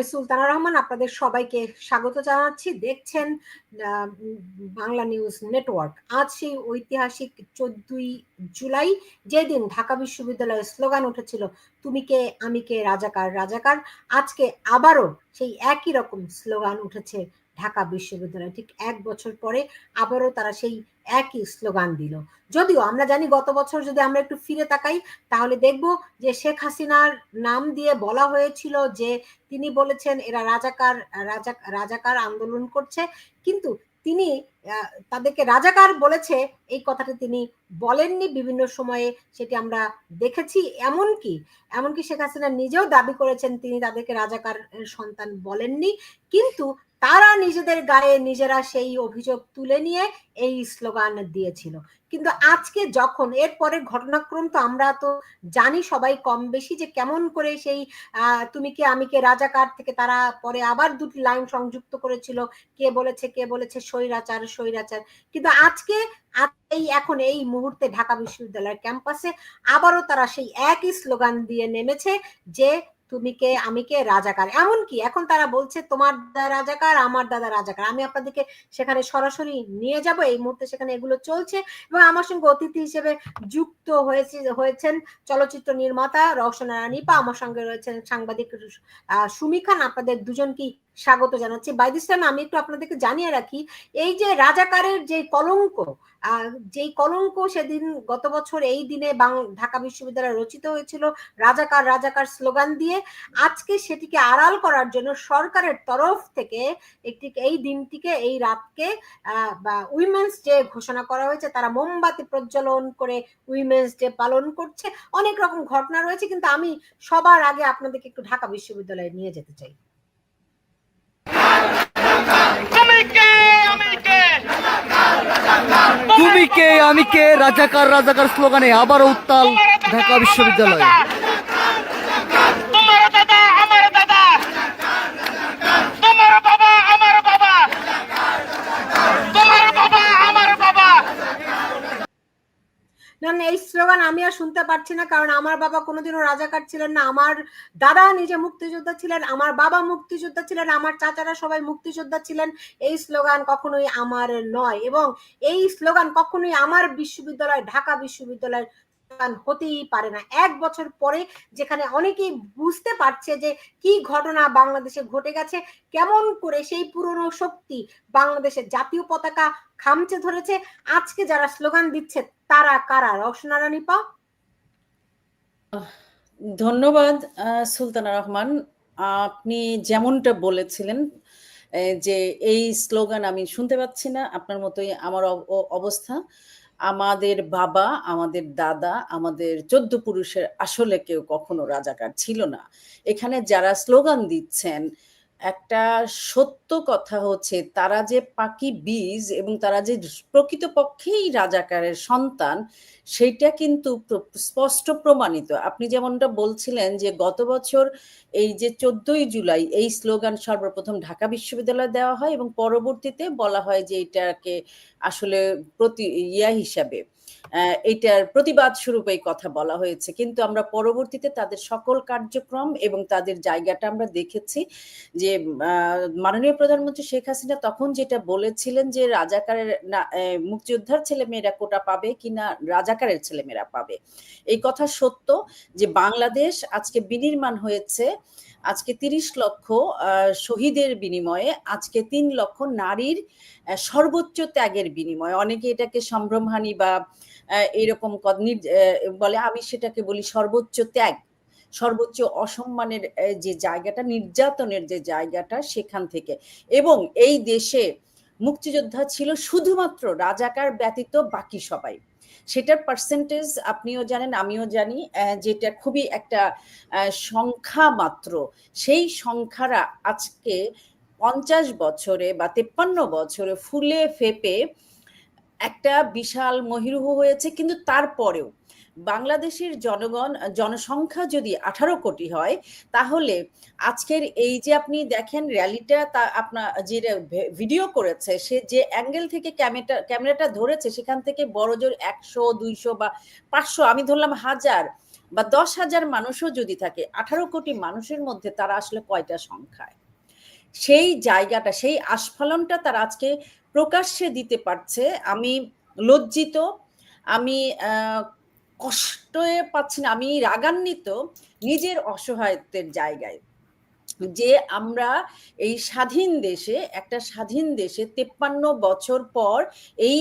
আমি সুলতানা রহমান, আপনাদের সবাইকে স্বাগত জানাচ্ছি। দেখছেন বাংলা নিউজ নেটওয়ার্ক। আজ সেই ঐতিহাসিক 14ই জুলাই, যেদিন ঢাকা বিশ্ববিদ্যালয়ের স্লোগান উঠেছিল তুমি কে আমি কে রাজাকার রাজাকার। আজকে আবারও সেই একই রকম স্লোগান উঠেছে ঢাকা বিশ্ববিদ্যালয়। ঠিক 1 বছর পরে আবারও তারা সেই একই স্লোগান দিল। যদিও আমরা জানি গত বছর যদি আমরা একটু ফিরে তাকাই তাহলে দেখব যে শেখ হাসিনার নাম দিয়ে বলা হয়েছিল যে তিনি বলেছেন এরা রাজাকার আন্দোলন করছে, কিন্তু তিনি তাদেরকে রাজাকার বলেছে এই কথাটা তিনি বলেননি। বিভিন্ন সময়ে সেটি আমরা দেখেছি। এমনকি শেখ হাসিনা নিজেও দাবি করেছেন তিনি তাদেরকে রাজাকার সন্তান বলেননি, কিন্তু তারা নিজেদের গায়ে নিজেরা সেই অভিযোগ তুলে নিয়ে এই স্লোগান দিয়েছিল। কিন্তু আজকে যখন এরপরে ঘটনাক্রম তো আমরা তো জানি সবাই কম বেশি যে কেমন করে সেই তুমি কে আমি কে রাজাকার থেকে তারা পরে আবার দুটি লাইন সংযুক্ত করেছিল, কে বলেছে স্বৈরাচার স্বৈরাচার। কিন্তু আজকে এখন এই মুহূর্তে ঢাকা বিশ্ববিদ্যালয়ের ক্যাম্পাসে আবারও তারা সেই একই স্লোগান দিয়ে নেমেছে যে তুমি কে আমি কে রাজাকার। এমনকি এখন তারা বলছে তোমার দাদা রাজাকার আমার দাদা রাজাকার। আমি আপনাদেরকে সেখানে সরাসরি নিয়ে যাব, এই মুহূর্তে সেখানে এগুলো চলছে। এবং আমার সঙ্গে অতিথি হিসেবে যুক্ত হয়েছেন চলচ্চিত্র নির্মাতা রওশনা রানীপা, আমার সঙ্গে রয়েছেন সাংবাদিক সুমি খান। আপনাদের দুজনকেই স্বাগত জানাচ্ছি। বাই দিস টাইম আমি একটু আপনাদেরকে জানিয়ে রাখি, এই যে রাজাকারের যে কলঙ্ক সেদিন গত বছর এই দিনে ঢাকা বিশ্ববিদ্যালয়ে রচিত হয়েছিল রাজাকার রাজাকার স্লোগান দিয়ে। আজকে সেটিকে আড়াল করার জন্য সরকারের তরফ থেকে এই দিনটিকে এই রাতকে উইমেন্স ডে ঘোষণা করা হয়েছে। তারা মোমবাতি প্রজ্বলন করে উইমেন্স ডে পালন করছে। অনেক রকম ঘটনা রয়েছে, কিন্তু আমি সবার আগে আপনাদেরকে একটু ঢাকা বিশ্ববিদ্যালয়ে নিয়ে যেতে চাই। তুমি কে আমি কে রাজাকার রাজাকার স্লোগানে আবারও উত্তাল ঢাকা বিশ্ববিদ্যালয়। না, এই স্লোগান আমি আর শুনতে পারছি না, কারণ আমার বাবা কোনোদিনও রাজাকার ছিলেন না। আমার দাদা নিজে মুক্তিযোদ্ধা ছিলেন, আমার বাবা মুক্তিযোদ্ধা ছিলেন, আমার চাচারা সবাই মুক্তিযোদ্ধা ছিলেন। এই স্লোগান কখনোই আমার নয়, এবং এই স্লোগান কখনোই আমার বিশ্ববিদ্যালয় ঢাকা বিশ্ববিদ্যালয়ের হতেই পারে না। 1 বছর পরে যেখানে অনেকেই বুঝতে পারছে যে কি ঘটনা বাংলাদেশে ঘটে গেছে, কেমন করে সেই পুরনো শক্তি বাংলাদেশের জাতীয় পতাকা খামচে ধরেছে, আজকে যারা স্লোগান দিচ্ছে তারা কারা? রওশনা রানীপা। ধন্যবাদ সুলতানা রহমান। আপনি যেমনটা বলেছিলেন যে এই স্লোগান আমি শুনতে পাচ্ছি না, আপনার মতোই আমার অবস্থা। আমাদের বাবা, আমাদের দাদা, আমাদের 14 পুরুষের আসলে কেউ কখনো রাজাকার ছিল না। এখানে যারা স্লোগান দিচ্ছেন, একটা সত্য কথা হচ্ছে তারা যে পাকি বীজ এবং তারা যে প্রকৃতপক্ষেই রাজাকারের সন্তান, সেইটা কিন্তু স্পষ্ট প্রমাণিত। আপনি যেমনটা বলছিলেন যে গত বছর এই যে 14ই জুলাই এই স্লোগান সর্বপ্রথম ঢাকা বিশ্ববিদ্যালয়ে দেওয়া হয় এবং পরবর্তীতে বলা হয় যে এটাকে আসলে হিসাবে এটার প্রতিবাদ স্বরূপ এই কথা বলা হয়েছে। কিন্তু আমরা পরবর্তীতে তাদের সকল কার্যক্রম এবং তাদের জায়গাটা আমরা দেখেছি যে মাননীয় প্রধানমন্ত্রী শেখ হাসিনা তখন যেটা বলেছিলেন যে রাজাকারের মুক্তিযোদ্ধার ছেলেমেয়েরা কোটা পাবে কিনা রাজাকারের ছেলেমেয়েরা পাবে, এই কথা সত্য যে বাংলাদেশ আজকে বিনির্মাণ হয়েছে আজকে 30 লক্ষ শহীদের বিনিময়ে, আজকে 3 লক্ষ নারীর সর্বোচ্চ ত্যাগের বিনিময়ে। অনেকে এটাকে সম্ভ্রমহানি বা এরকম বলে, আমি সেটাকে বলি সর্বোচ্চ ত্যাগ, সর্বোচ্চ অসম্মানের যে জায়গাটা, নির্যাতনের যে জায়গাটা, সেখান থেকে। এবং এই দেশে মুক্তিযোদ্ধা ছিল শুধুমাত্র রাজাকার ব্যতীত বাকি সবাই। সেটার পার্সেন্টেজ আপনিও জানেন আমিও জানি, যেটা খুবই একটা সংখ্যা মাত্র। সেই সংখ্যারা আজকে 50 বছরে বা 53 বছরে ফুলে ফেপে একটা বিশাল মহিরুহ হয়েছে। কিন্তু তারপরেও বাংলাদেশের জনসংখ্যা যদি 18 কোটি হয়, তাহলে আজকের এই যে আপনি দেখেন র্যালিটা, তা আপনার যে ভিডিও করেছে সে যে অ্যাঙ্গেল থেকে ক্যামেরাটা ধরেছে, সেখান থেকে বড়জোর 100, 200 বা 500, আমি ধরলাম 1000 বা 10,000 মানুষও যদি থাকে, 18 কোটি মানুষের মধ্যে তারা আসলে কয়টা সংখ্যায়? সেই জায়গাটা, সেই আস্ফালনটা তারা আজকে প্রকাশ্যে দিতে পারছে। আমি লজ্জিত, আমি কষ্টে পাচ্ছি না, আমি রাগান্বিত নিজের অসহায়ত্বের জায়গায়, যে আমরা এই স্বাধীন দেশে, একটা স্বাধীন দেশে 53 বছর পর এই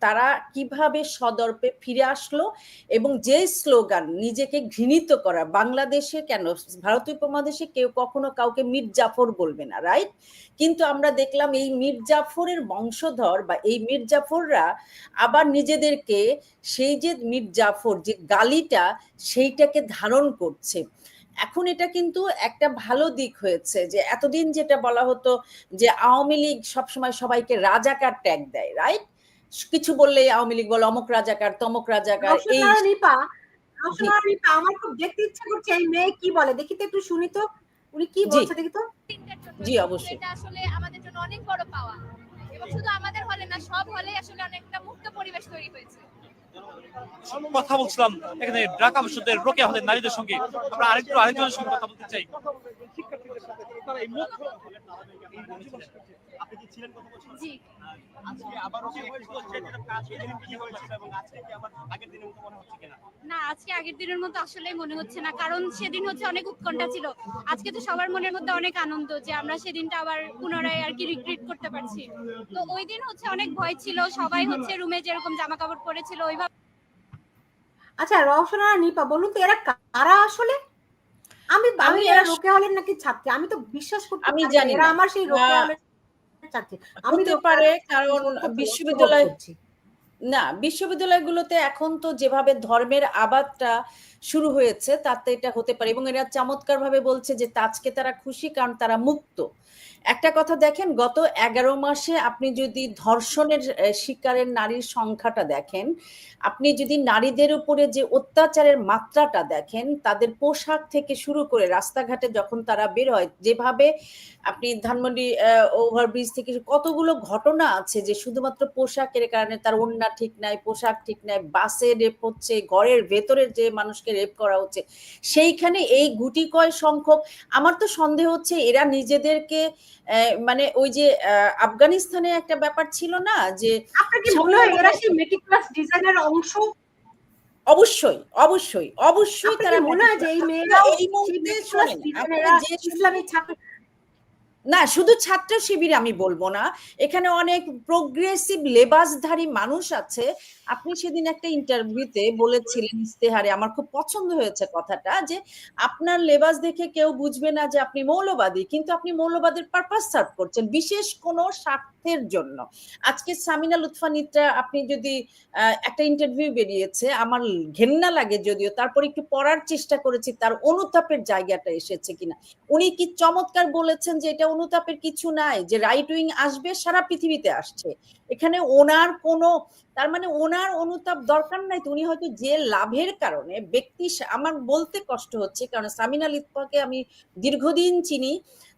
তারা কিভাবে সদর্পে ফিরে আসলো, এবং যে স্লোগান নিজেকে ঘৃণিত করা, বাংলাদেশে কেন ভারতীয় উপমহাদেশে কেউ কখনো কাউকে মীর জাফর বলবে না, রাইট? কিন্তু আমরা দেখলাম এই মীর জাফরের বংশধর বা এই মীর জাফররা আবার নিজেদেরকে সেই যে মীর জাফর যে গালিটা সেইটাকে ধারণ করছে। এখন এটা কিন্তু একটা ভালো দিক হয়েছে, যে এতদিন যেটা বলা হতো যে আওয়ামী লীগ সবসময় সবাইকে রাজাকার ট্যাগ দেয়, রাইট? কিছু বললেই আওয়ামী লীগ বলে অমুক রাজাকার তমুক রাজাকার। এই আমার খুব দেখতে ইচ্ছা করছে এই মেয়ে কি বলে, দেখি তো, একটু শুনি তো উনি কি বলছে, দেখি তো। জি অবশ্যই, এটা আসলে আমাদের জন্য অনেক বড় পাওয়া, এবং শুধু আমাদের হলে না, সব হলে আসলে অনেকটা মুক্ত পরিবেশ তৈরি হয়েছে। কথা বলছিলাম এখানে ঢাকা বিশ্ববিদ্যালয়ের রোকেয়া হলের নারীদের সঙ্গে। আমরা আরেকজনের সঙ্গে কথা বলতে চাই। জি, না আজকে আগের দিনের মতো আসলে মনে হচ্ছে না, কারণ সেদিন হচ্ছে অনেক উৎকণ্ঠা ছিল। আজকে তো সবার মনের মধ্যে অনেক আনন্দ যে আমরা সেদিনটা আবার পুনরায় আর কি রিক্রিয়েট করতে পারছি। তো ওই দিন হচ্ছে অনেক ভয় ছিল, সবাই হচ্ছে রুমে যেরকম জামা কাপড় পরেছিল ওইভাবে। আচ্ছা রওশনা নিপা, বলুন তো এরা কারা আসলে? আমি এরা রোকেয়া হলের নাকি ছাত্রী, আমি তো বিশ্বাস করতে আমি পারি জানি এরা না, আমার সেই রোকেয়া হলের ছাত্রী। আমি হতে পারে, কারণ বিশ্ববিদ্যালয় না, বিশ্ববিদ্যালয়গুলোতে এখন তো যেভাবে ধর্মের আবাদটা শুরু হয়েছে তাতে এটা হতে পারে, এবং এরা চমৎকার ভাবে বলছে যে আজকে তারা খুশি কারণ তারা মুক্ত। একটা কথা দেখেন, গত 11 মাসে আপনি যদি ধর্ষণের শিকারের নারীর সংখ্যাটা দেখেন, আপনি যদি নারীদের উপরে যে অত্যাচারের মাত্রাটা দেখেন, তাদের পোশাক থেকে শুরু করে রাস্তাঘাটে যখন তারা বের হয়, যেভাবে আপনি ধানমন্ডি ওভারব্রিজ থেকে কতগুলো ঘটনা আছে যে শুধুমাত্র পোশাকের কারণে, তার ওড়না ঠিক নাই, পোশাক ঠিক নাই, বাসে রেপ হচ্ছে, ঘরের ভেতরের যে মানুষকে রেপ করা হচ্ছে, সেইখানে এই গুটি কয় সংখ্যক, আমার তো সন্দেহ হচ্ছে এরা নিজেদেরকে মানে ওই যে আফগানিস্তানে একটা ব্যাপার ছিল না, যে আপনার কি মনে হয় এরা সেই মেটিকুলাস ডিজাইনের অংশ? অবশ্যই অবশ্যই অবশ্যই তারা মনে হয় যে এই মেয়েরা এই মুহূর্তে শোনেন, ইসলামী ছাত্র না, শুধু ছাত্র শিবির আমি বলবো না, এখানে অনেক প্রোগ্রেসিভ লেবাসধারী মানুষ আছে। আপনি সেদিন একটা ইন্টারভিউতে বলেছিলেন ইস্তেহারে, আমার খুব পছন্দ হয়েছে কথাটা, যে আপনার লেবাস দেখে কেউ বুঝবে না যে আপনি মৌলবাদী, কিন্তু আপনি মৌলবাদের পারপাস সার্ভ করছেন বিশেষ কোনো স্বার্থের জন্য। আজকে সামিনা লুৎফা নিত্রা, আপনি যদি একটা ইন্টারভিউ বেরিয়েছে, আমার ঘেন্না লাগে যদিও, তারপর একটু পড়ার চেষ্টা করেছি তার অনুতাপের জায়গাটা এসেছে কিনা। উনি কি চমৎকার বলেছেন যে এটা অনুতাপের কিছু নাই, যে রাইট উইং আসবে, সারা পৃথিবীতে আসছে, এখানে ওনার কোনো, তার মানে ওনার অনুতাপ দরকার নাই। তো উনি হয়তো যে লাভের কারণে ব্যক্তি, আমার বলতে কষ্ট হচ্ছে কারণ সামিনা লিথপাকে আমি দীর্ঘদিন চিনি,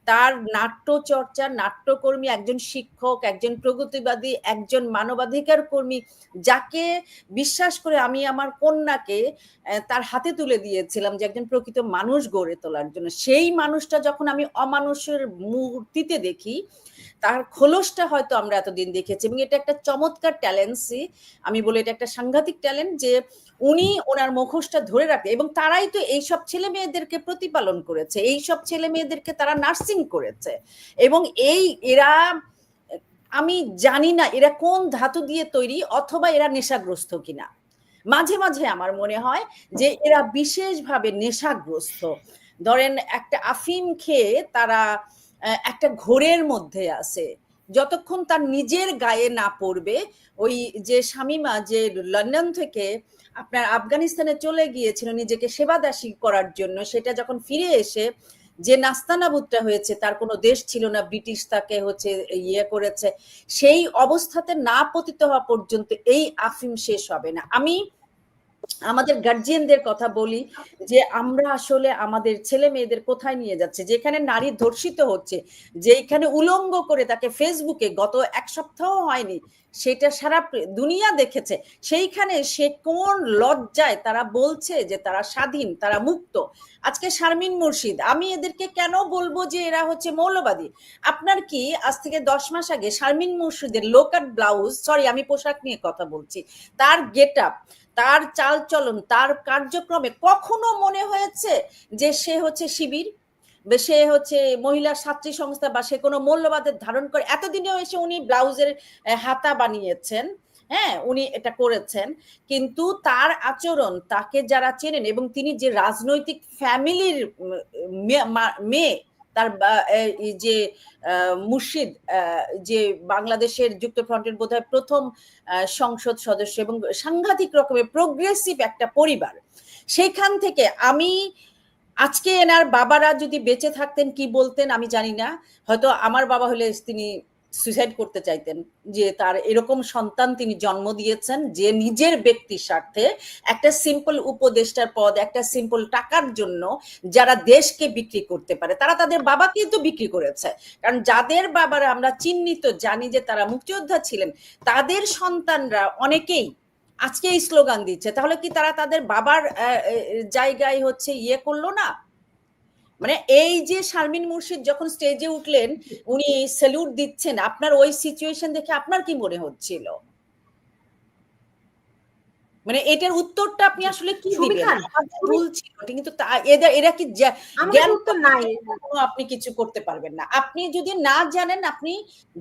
তার নাট্য চর্চা, নাট্যকর্মী, একজন শিক্ষক, একজন প্রগতিবাদী, একজন মানবাধিকার কর্মী, যাকে বিশ্বাস করে আমি আমার কন্যাকে তার হাতে তুলে দিয়েছিলাম যে একজন প্রকৃত মানুষ গড়ে তোলার জন্য। সেই মানুষটা যখন আমি অমানুষের মূর্তিতে দেখি, তার খোলসটা হয়তো আমরা এতদিন দেখেছি, এবং এটা একটা চমৎকার ট্যালেন্টই, আমি বলি এটা একটা সাংঘাতিক ট্যালেন্ট, যে উনি ওনার মুখোশটা ধরে রাখে, এবং তারাই তো এইসব ছেলে মেয়েদেরকে প্রতিপালন করেছে, এইসব ছেলে মেয়েদেরকে তারা নার্সিং করেছে, এবং এরা, আমি জানি না এরা কোন ধাতু দিয়ে তৈরি, অথবা এরা নেশাগ্রস্ত কিনা। মাঝে মাঝে আমার মনে হয় যে এরা বিশেষভাবে নেশাগ্রস্ত। ধরেন একটা আফিম খেয়ে তারা একটা ঘোরের মধ্যে আছে, যতক্ষণ তার নিজের গায়ে না পড়বে। ওই যে শামিমা, যে লন্ডন থেকে আপনার আফগানিস্তানে চলে গিয়েছিল নিজেকে সেবাদাসী করার জন্য, সেটা যখন ফিরে এসে যে নাস্তানাবুদটা হয়েছে, তার কোনো দেশ ছিল না, ব্রিটিশ তাকে হচ্ছে ইয়ে করেছে, সেই অবস্থাতে না পতিত হওয়া পর্যন্ত এই আফিম শেষ হবে না। আমি আমাদের গার্জিয়ানদের কথা বলি যে আমরা আসলে আমাদের ছেলে মেয়েদের কোথায় নিয়ে যাচ্ছে, যেখানে নারী ধর্ষিত হচ্ছে, যেখানে উলঙ্গ করে তাকে ফেসবুকে গত এক সপ্তাহ হয়নি সেটা সারা দুনিয়া দেখেছে, সেইখানে সে কোন লজ্জায় তারা বলছে যে তারা স্বাধীন, তারা মুক্ত। আজকে শারমিন মুর্শিদ, আমি এদেরকে কেন বলবো যে এরা হচ্ছে মৌলবাদী? আপনার কি আজ থেকে 10 মাস আগে শারমিন মুর্শিদের লোকাট ব্লাউজ, সরি আমি পোশাক নিয়ে কথা বলছি, তার গেট আপ, তার চাল চলন, তার কার্যক্রমে কখনো মনে হয়েছে যে সে হচ্ছে শিবির, সে হচ্ছে মহিলা ছাত্রী সংস্থা, বা সে কোনো মৌলবাদের ধারণ করে? এতদিনেও এসে উনি ব্লাউজের হাতা বানিয়েছেন, হ্যাঁ উনি এটা করেছেন, কিন্তু তার আচরণ, তাকে যারা চেনেন, এবং তিনি যে রাজনৈতিক ফ্যামিলির মেয়ে, তার যে মুর্শিদ, যে বাংলাদেশের যুক্তফ্রন্টের বোধহয় প্রথম সংসদ সদস্য, এবং সাংঘাতিক রকমের প্রোগ্রেসিভ একটা পরিবার, সেইখান থেকে আমি আজকে এনার বাবারা যদি বেঁচে থাকতেন কি বলতেন আমি জানি না, হয়তো আমার বাবা হলে তিনি সুইসাইড করতে চাইতেন, যে তার এরকম সন্তান তিনি জন্ম দিয়েছেন যে নিজের ব্যক্তির স্বার্থে একটা সিম্পল উপদেষ্টার পদ, একটা সিম্পল টাকার জন্য যারা দেশকে বিক্রি করতে পারে, তারা তাদের বাবাকে তো বিক্রি করেছে। কারণ যাদের বাবারা আমরা চিহ্নিত জানি যে তারা মুক্তিযোদ্ধা ছিলেন, তাদের সন্তানরা অনেকেই আজকে এই স্লোগান দিচ্ছে, তাহলে কি তারা তাদের বাবার জায়গায় হচ্ছে ইয়ে করলো না? মানে এই যে শারমিন মুর্শিদ যখন স্টেজে উঠলেন, উনি স্যালুট দিচ্ছেন, আপনার ওই সিচুয়েশন দেখে আপনার কি মনে হচ্ছিল? মানে এটার উত্তরটা আপনি আসলে কি দিবেন? ভুল ছিল কিন্তু এরা কি জ্ঞান উত্তর নাই, আপনি কিছু করতে পারবেন না। আপনি যদি না জানেন আপনি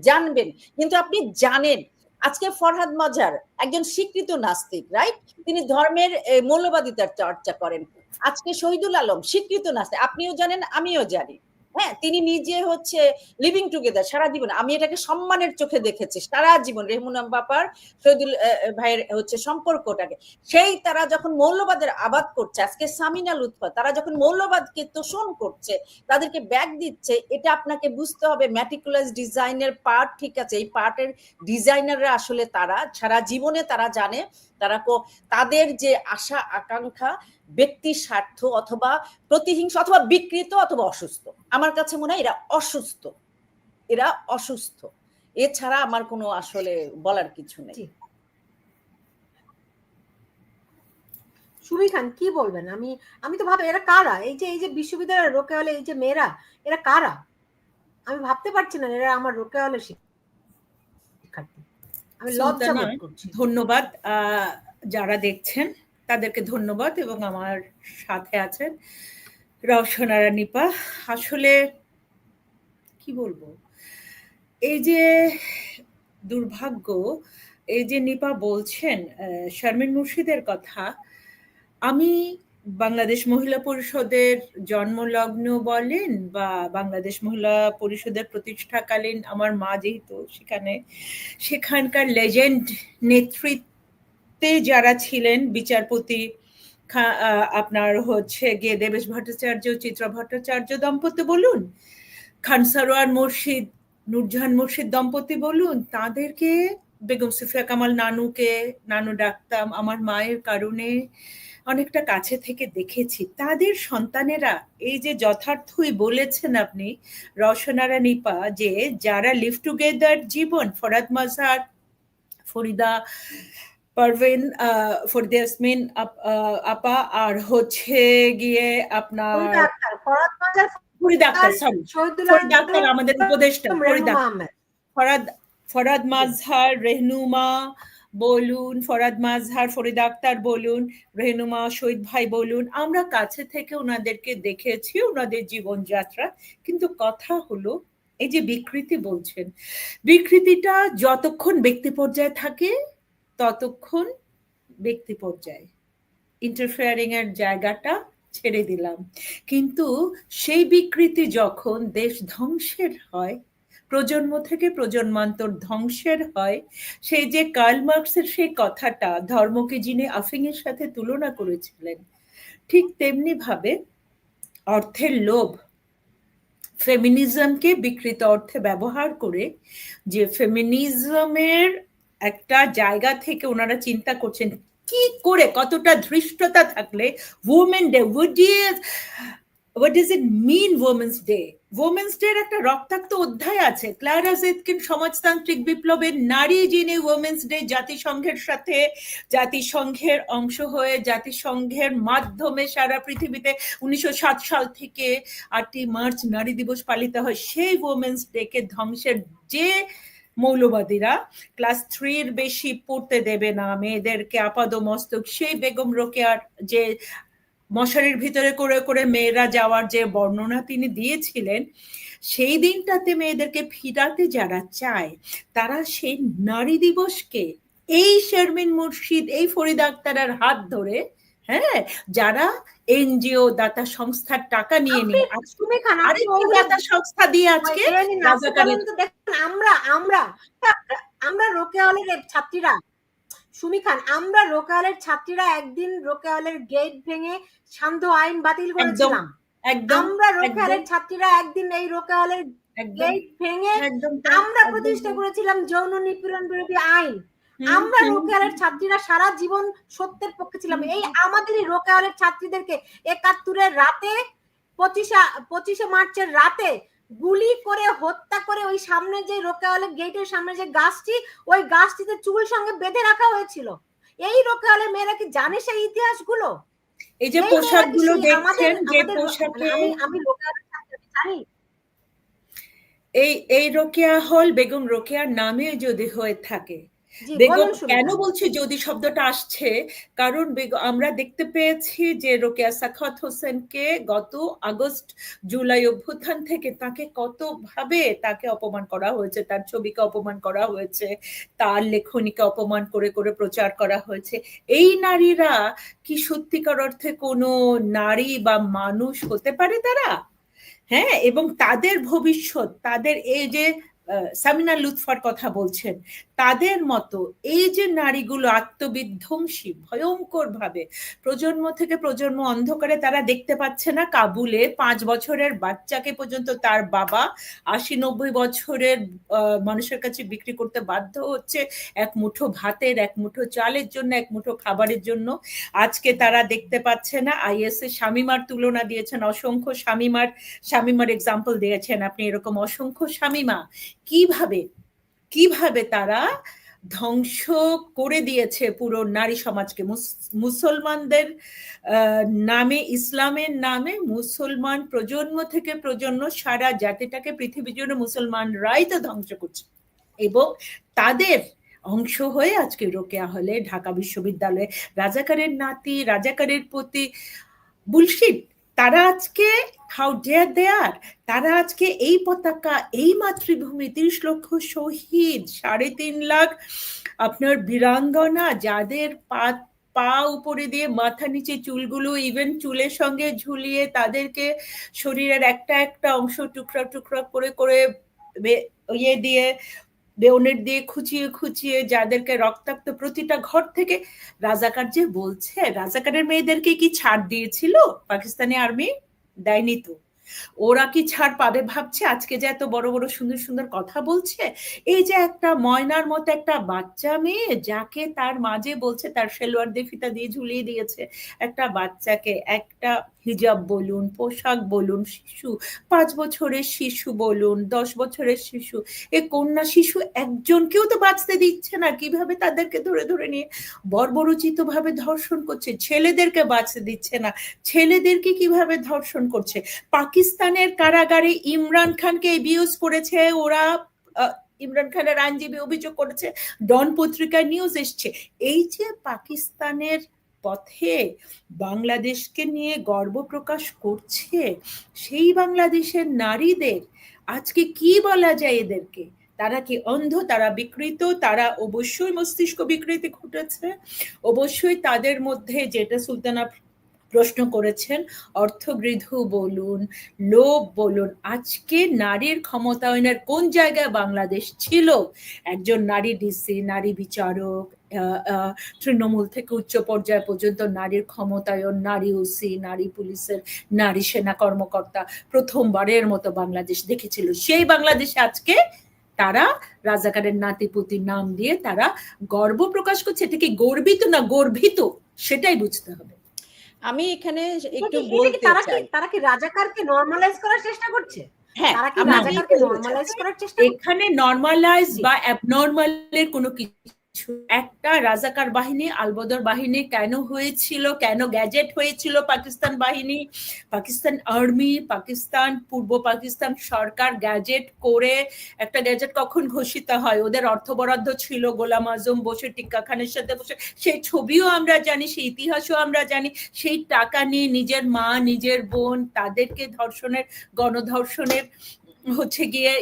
জানবেন, কিন্তু আপনি জানেন। আজকে ফরহাদ মজার একজন স্বীকৃত নাস্তিক, রাইট? তিনি ধর্মের মৌলবাদিতার চর্চা করেন। আজকে শহীদুল আলম স্বীকৃত নাস্তিক, আপনিও জানেন আমিও জানি, হ্যাঁ তিনি নিজে হচ্ছে লিভিং টুগেদার সারা জীবন, আমি এটাকে সম্মানের চোখে দেখেছি সারা জীবন, রেহমুনাম বাপার শহীদুল ভাইয়ের হচ্ছে সম্পর্কটাকে। সেই তারা যখন মৌলবাদের আবাদ করছে, আজকে সামিনা লুৎফা, তারা যখন মৌলবাদকে তোষণ করছে, তাদেরকে ব্যাগ দিচ্ছে, এটা আপনাকে বুঝতে হবে ম্যাটিকুলাস ডিজাইনের পার্ট, ঠিক আছে, এই পার্টের ডিজাইনাররা আসলে তারা সারা জীবনে তারা জানে তারা তাদের যে আশা আকাঙ্ক্ষা, ব্যক্তি স্বার্থ অথবা প্রতিহিংসা অথবা বিকৃত অথবা অসুস্থ, আমার কাছে মনে হয় এরা অসুস্থ, এরা অসুস্থ, এছাড়া আমার কোনো আসলে বলার কিছু নেই। সুমি খান কি বলবেন? আমি তো ভাবি এরা কারা? এই যে বিশ্ববিদ্যালয়ের রোকেয়ালে এই যে মেয়েরা, এরা কারা? আমি ভাবতে পারছি না এরা আমার রোকেয়ালের শিক্ষার্থী। আমি লজ্জা বোধ করছি। ধন্যবাদ যারা দেখছেন তাদেরকে ধন্যবাদ, এবং আমার সাথে আছেন রওশনারা নিপা। আসলে কি বলবো, এই যে দুর্ভাগ্য, এই যে নিপা বলছেন শারমিন মুর্শিদের কথা, আমি বাংলাদেশ মহিলা পরিষদের জন্মলগ্ন বলেন বা বাংলাদেশ মহিলা পরিষদের প্রতিষ্ঠাকালীন আমার মা যেহেতু সেখানকার লেজেন্ড নেতৃত্বে যারা ছিলেন, বিচারপতি আপনার হচ্ছে গিয়ে দেবেশ ভট্টাচার্য, চিত্রা ভট্টাচার্য দম্পতি বলুন, খান সারোয়ার মুর্শিদ, নূরজাহান মুর্শিদ দম্পতি বলুন, তাদেরকে, বেগম সুফিয়া কামাল নানু ডাকতাম, আমার মায়ের কারণে অনেকটা কাছে থেকে দেখেছি। তাদের সন্তানেরা এই যে যথার্থই বলেছেন আপনি রওশনারা নিপা, যে যারা লিভ টুগেদার জীবন, ফরহাদ মজহার, ফরিদা পারভিন, ফরিদা ইয়াসমিন আপা, আর হচ্ছে গিয়ে আপনার ফরিদা আক্তার, সরি ফরিদা আক্তার আমাদের উপদেষ্টা, ফরহাদ মাজহার, রেহনুমা বলুন, ফরহাদ মাজহার, ফরিদা আক্তার বলুন, রেহনুমা, শহীদ ভাই বলুন, আমরা কাছে থেকে ওনাদেরকে দেখেছি, ওনাদের জীবনযাত্রা। কিন্তু কথা হলো এই যে বিকৃতি বলছেন, বিকৃতিটা যতক্ষণ ব্যক্তি পর্যায়ে থাকে ততক্ষণ ব্যক্তি পর্যায়ে, ইন্টারফেয়ারিং এর জায়গাটা ছেড়ে দিলাম। কিন্তু সেই বিকৃতি যখন দেশ ধ্বংসের হয়, প্রজন্ম থেকে প্রজন্মান্তর ধ্বংসের হয়, সেই যে কার্ল মার্কসের সেই কথাটা, ধর্মকে যিনি আফিং এর সাথে তুলনা করেছিলেন, ঠিক তেমনি ভাবে অর্থের লোভ ফেমিনিজমকে বিকৃত অর্থে ব্যবহার করে, যে ফেমিনিজমের একটা জায়গা থেকে ওনারা চিন্তা করছেন কি করে, কতটা ধৃষ্টতা থাকলে women day, what does it mean women's day? women's day এর একটা রক্তাক্ত অধ্যায় আছে। ক্লারা জেটকিন সমাজতান্ত্রিক বিপ্লবের নারী যিনি women's day জাতিসংঘের সাথে, জাতিসংঘের অংশ হয়ে জাতিসংঘের মাধ্যমে সারা পৃথিবীতে 1907 সাল থেকে 8ই মার্চ নারী দিবস পালিত হয়। সেই women's day কে ধ্বংসের যে মৌলবাদীরা ক্লাস 3-র বেশি পড়তে দেবে না মেয়েদেরকে আপাদমস্তক, সেই বেগম রোকেয়ার যে মশারির ভিতরে করে করে মেয়েরা যাওয়ার যে বর্ণনা তিনি দিয়েছিলেন, সেই দিনটাতে মেয়েদেরকে ফিরাতে যারা চায় তারা সেই নারী দিবসকে এই শারমিন মুর্শিদ, এই ফরিদা আক্তারের হাত ধরে, হ্যাঁ, যারা এনজিও দাতা সংস্থার টাকা নিয়ে নিয়ে সুমি খান, আরেকটি দাতা সংস্থা দিয়ে আজকে রাজাকারের দেখুন, আমরা রোকেয়া হলের ছাত্রীরা, সুমি খান, আমরা রোকেয়া হলের ছাত্রীরা একদিন রোকেয়া হলের গেট ভেঙে সান্ধ্য আইন বাতিল করেছিলাম। আমরা রোকেয়া হলের ছাত্রীরা একদিন এই রোকেয়া হলের গেট ভেঙে আমরা প্রতিষ্ঠা করেছিলাম যৌন নিপীড়ন বিরোধী আইন। আমরা রোকেয়া হলের ছাত্রীরা সারা জীবন সত্যের পক্ষে ছিলাম। এই আমাদেরই রোকেয়া হলের ছাত্রীদেরকে 71-এর রাতে, 25শে মার্চের রাতে গুলি করে হত্যা করে ওই সামনে যে রোকেয়া হলের গেটের সামনে যে গাছটি, ওই গাছটিতে চুল সঙ্গে বেঁধে রাখা হয়েছিল। এই রোকেয়া হলের মেয়েরা কি জানে সেই ইতিহাসগুলো? এই যে পোশাকগুলো দেখছেন, যে পোশাকে আমি রোকেয়া হলের ছাত্রী জানি, এই রোকেয়া হল বেগম রোকেয়ার নামে যদি হয়ে থাকে, বেগম কেন বলছি যদি শব্দটা আসছে, কারণ আমরা দেখতে পেয়েছি যে রোকেয়া সাখাওয়াত হোসেনকে গত আগস্ট জুলাই অভ্যুত্থান থেকে তাকে কতভাবে তাকে অপমান করা হয়েছে, তার ছবিকে অপমান করা হয়েছে, তার লেখনীকে অপমান করে করে প্রচার করা হয়েছে। এই নারীরা কি সত্যিকার অর্থে কোনো নারী বা মানুষ হতে পারে তারা? হ্যাঁ, এবং তাদের ভবিষ্যৎ, তাদের এই যে সামিনা লুৎফার কথা বলছেন, তাদের মতো এই যে নারীগুলো আত্মবিধ্বংসী ভয়ঙ্কর ভাবে প্রজন্ম থেকে প্রজন্ম অন্ধকারে তারা দেখতে পাচ্ছে না। কাবুলে 5 বছরের বাচ্চাকে পর্যন্ত তার বাবা 80-90 বছরের মানুষের কাছে বিক্রি করতে বাধ্য হচ্ছে এক মুঠো ভাতের, এক মুঠো চালের জন্য, এক মুঠো খাবারের জন্য। আজকে তারা দেখতে পাচ্ছে না। আইএস এর শামিমার তুলনা দিয়েছেন, অসংখ্য শামিমার এক্সাম্পল দিয়েছেন আপনি, এরকম অসংখ্য শামিমা কিভাবে তারা ধ্বংস করে দিয়েছে পুরো নারী সমাজকে। মুসলমানদের নামে, ইসলামের নামে মুসলমান প্রজন্ম থেকে প্রজন্ম সারা জাতিটাকে, পৃথিবীর জন্য মুসলমানরাই তো ধ্বংস করছে, এবং তাদের অংশ হয়ে আজকে রোকেয়া হলে, ঢাকা বিশ্ববিদ্যালয়ে রাজাকারের নাতি, রাজাকারের প্রতি বুলশিট। তারা আজকে হাউ ডেয়ার দে আর, তারা আজকে এই পতাকা, এই মাতৃভূমি, 30 লক্ষ শহীদ, 3.5 লাখ আপনার বীরাঙ্গনা, যাদের পা উপরে দিয়ে মাথা নিচে চুলগুলো ইভেন চুলের সঙ্গে ঝুলিয়ে তাদেরকে শরীরের একটা একটা অংশ টুকরা টুকরা করে করে ইয়ে দিয়ে বেউনেট দিয়ে খুঁচিয়ে খুঁচিয়ে যাদেরকে রক্তাক্ত প্রতিটা ঘর থেকে রাজাকার যে বলছে, রাজাকারের মেয়েদেরকে কি ছাড় দিয়েছিল পাকিস্তানি আর্মি? দেয়নি তো। ওরা কি ছাড় পাবে ভাবছে? আজকে যে এত বড় বড় সুন্দর সুন্দর কথা বলছে, এই যে একটা ময়নার মতো একটা বাচ্চা মেয়ে যাকে তার মাঝে বলছে, তার সেলোয়ার দিয়ে ফিতা দিয়ে ঝুলিয়ে দিয়েছে, একটা বাচ্চাকে একটা হিজাব বলুন, পোশাক বলুন, শিশু, 5 বছরের শিশু বলুন, 10 বছরের শিশু, এ কন্যা শিশু একজনকেও তো বাঁচতে দিচ্ছে না। কিভাবে তাদেরকে ধরে ধরে নিয়ে বর্বরোচিত ভাবে ধর্ষণ করছে, ছেলেদেরকে বাঁচতে দিচ্ছে না, ছেলেদেরকে কিভাবে ধর্ষণ করছে। পাকিস্তানের কারাগারে ইমরান খানকে অ্যাবিউজ করেছে ওরা, ইমরান খানের আইনজীবী অভিযোগ করেছে, ডন পত্রিকায় নিউজ এসছে। এই যে পাকিস্তানের পথে বাংলাদেশকে নিয়ে গর্ব প্রকাশ করছে, সেই বাংলাদেশের নারীদের আজকে কি বলা যায় এদেরকে? তারা কি অন্ধ? তারা বিকৃত? তারা অবশ্যই মস্তিষ্ক বিকৃতি ঘটেছে, অবশ্যই তাদের মধ্যে, যেটা সুলতানা প্রশ্ন করেছেন, অর্থগৃধু বলুন, লোভ বলুন। আজকে নারীর ক্ষমতায়নের কোন জায়গায় বাংলাদেশ ছিল? একজন নারী ডিসি, নারী বিচারক, তৃণমূল থেকে উচ্চ পর্যায় পর্যন্ত নারীর ক্ষমতায়ন, নারী ওসি, নারী পুলিশের, নারী সেনা কর্মকর্তা প্রথমবারের মতো বাংলাদেশ দেখেছিল। সেই বাংলাদেশে আজকে তারা রাজাকারের নাতিপুতির নাম দিয়ে তারা গর্ব প্রকাশ করছে। এটা কি গর্বিত না গর্বিত সেটাই বুঝতে হবে। আমি এখানে একটু এটা কি বলতে চাই, তারা কি রাজাকারকে নরমালাইজ করার চেষ্টা করছে? হ্যাঁ তারা কি আমি রাজাকারকে বলতে নরমালাইজ চাচ্ছি। করার চেষ্টা করছে? এখানে নরমালাইজ জি। বা অ্যাবনর্মালের কোনো কিছু, একটা রাজাকার বাহিনী আলবদর বাহিনী কেন হয়েছিল, কেন গ্যাজেট হয়েছিল পাকিস্তান বাহিনী, পাকিস্তান আর্মি, পাকিস্তান পূর্ব পাকিস্তান সরকার গ্যাজেট করে, একটা গ্যাজেট কখন ঘোষিত হয়, ওদের অর্থ বরাদ্দ ছিল, গোলাম আজম বসে টিক্কা খানের সাথে বসে, সেই ছবিও আমরা জানি, সেই ইতিহাসও আমরা জানি। সেই টাকা নিয়ে নিজের মা নিজের বোন তাদেরকে ধর্ষণের, গণধর্ষণের হচ্ছে গিয়ে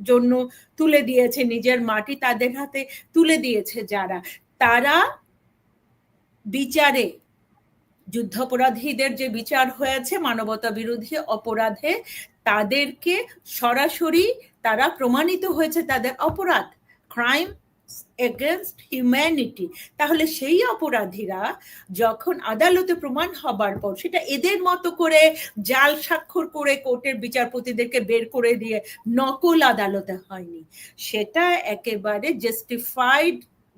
জন্য তুলে দিয়েছে, নিজের মাটি তাদের হাতে তুলে দিয়েছে যারা, তারা বিচারে, যুদ্ধাপরাধীদের যে বিচার হয়েছে মানবতা বিরোধী অপরাধে, তাদেরকে সরাসরি তারা প্রমাণিত হয়েছে তাদের অপরাধ, ক্রাইম এগেনস্ট হিউম্যানিটি। তাহলে সেই অপরাধীরা যখন আদালতে প্রমাণ হবার পর সেটা এদের মতো করে জাল স্বাক্ষর করে কোর্টের বিচারপতিদেরকে বের করে দিয়ে নকল আদালতে হয়নি, সেটা একেবারে জাস্টিফাইড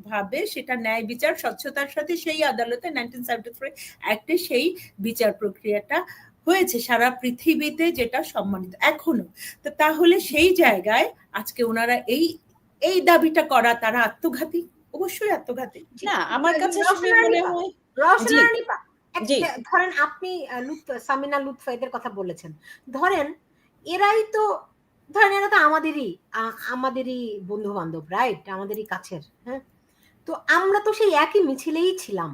ভাবে সেটা ন্যায় বিচার স্বচ্ছতার সাথে সেই আদালতে 1973 অ্যাক্টে সেই বিচার প্রক্রিয়াটা হয়েছে সারা পৃথিবীতে, যেটা সম্মানিত এখনো। তো তাহলে সেই জায়গায় আজকে ওনারা এই দাবিটা করা, তারা আত্মঘাতী, অবশ্যই আত্মঘাতী। না আমার কাছে শুনে মনে হয়, রওশন আরা নিপা, জি। ধরেন আপনি সামিনা লুৎফা এদের কথা বলেছেন, ধরেন এরাই তো, ধরেন এরা তো আমাদেরই বন্ধু বান্ধব, রাইট, আমাদেরই কাছের, হ্যাঁ। তো আমরা তো সেই একই মিছিলেই ছিলাম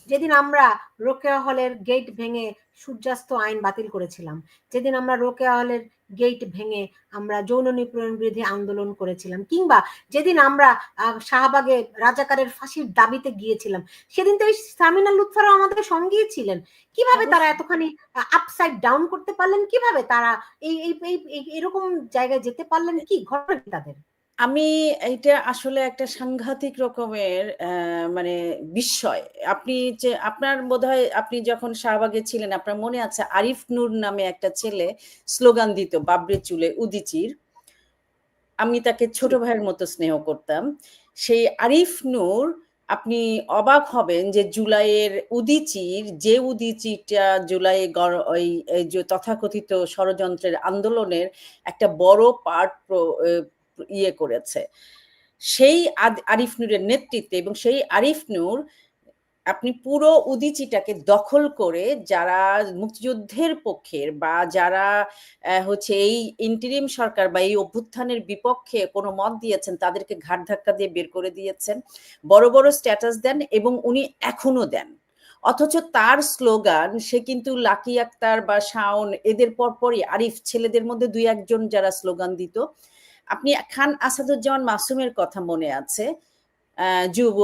যেদিন আমরা রোকেয়া হলের গেট ভেঙে সূর্যাস্ত আইন বাতিল করেছিলাম, যেদিন আমরা রোকেয়া হলের গেট ভেঙে আমরা যৌন নিপীড়ন বিরোধী আন্দোলন করেছিলাম, কিংবা যেদিন আমরা শাহবাগে রাজাকারের ফাঁসির দাবিতে গিয়েছিলাম, সেদিন তো এই সামিনা লুৎফারা আমাদের সঙ্গেই ছিলেন। কিভাবে তারা এতখানি আপসাইড ডাউন করতে পারলেন? কিভাবে তারা এই এরকম জায়গায় যেতে পারলেন? কি ঘটনা কি তাদের? আমি এটা আসলে একটা সাংঘাতিক রকমের মানে বিস্ময়। আপনি যে আপনার বোধহয় আপনি যখন শাহবাগে ছিলেন আপনার মনে আছে আরিফ নূর নামে একটা ছেলে স্লোগান দিত বাবরি চুলে উদিচির। আমি তাকে ছোট ভাইয়ের মতো স্নেহ করতাম। সেই আরিফ নূর, আপনি অবাক হবেন যে জুলাইয়ের উদিচির, যে উদিচিটা জুলাই এই যে তথাকথিত ষড়যন্ত্রের আন্দোলনের একটা বড় পার্ট ইয়ে করেছে, সেই আরিফ নূরের নেতৃত্বে, এবং সেই আরিফ নূর আপনি পুরো উদিচিটাকে দখল করে যারা মুক্তিযুদ্ধের পক্ষের বা যারা হচ্ছে এই ইন্টিরিম সরকার বা এই অভ্যুত্থানের বিপক্ষে কোনো মত দিয়েছেন তাদেরকে ঘাট ধাক্কা দিয়ে বের করে দিয়েছেন, বড় বড় স্ট্যাটাস দেন এবং উনি এখনো দেন। অথচ তার স্লোগান, সে কিন্তু লাকি আক্তার বা শাওন এদের পরপরই আরিফ ছেলেদের মধ্যে দুই একজন যারা স্লোগান দিত। আপনি খান আসাদুজ্জামান মাসুমের কথা মনে আছে, যুব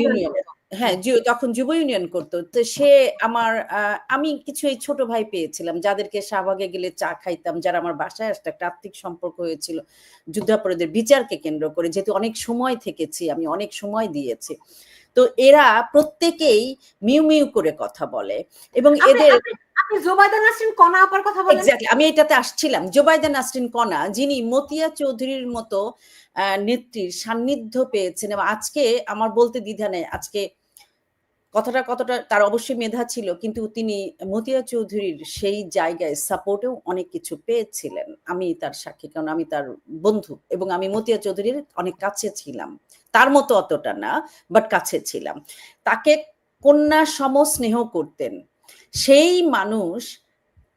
ইউনিয়ন, হ্যাঁ তখন যুব ইউনিয়ন করতো। তো সে আমি কিছু এই ছোট ভাই পেয়েছিলাম যাদেরকে শাহবাগে গেলে চা খাইতাম, যারা আমার বাসায় আসতো, একটা আত্মিক সম্পর্ক হয়েছিল যুদ্ধাপরাধীদের বিচারকে কেন্দ্র করে, যেহেতু অনেক সময় থেকেছি, আমি অনেক সময় দিয়েছি। তো এরা প্রত্যেকেই মিউ মিউ করে কথা বলে এবং এদের, আপনি জোবাইদা নাসরিন কণা আপার কথা বলেন। এক্স্যাক্টলি, আমি এটাতে আসছিলাম। জোবাইদা নাসরিন কণা, যিনি মতিয়া চৌধুরীর মতো নেত্রীর সান্নিধ্য পেয়েছেন, এবং আজকে আমার বলতে দ্বিধা নেই আজকে কথাটা কতটা, তার অবশ্যই মেধা ছিল, কিন্তু তিনি মতিয়া চৌধুরীর সেই জায়গায় সাপোর্টেও অনেক কিছু পেয়েছিলেন। আমি তার সাক্ষী, কারণ আমি তার বন্ধু এবং আমি মতিয়া চৌধুরীর অনেক কাছে ছিলাম, তার মতো অতটা না বাট কাছে ছিলাম। তাকে কন্যা সম স্নেহ করতেন সেই মানুষ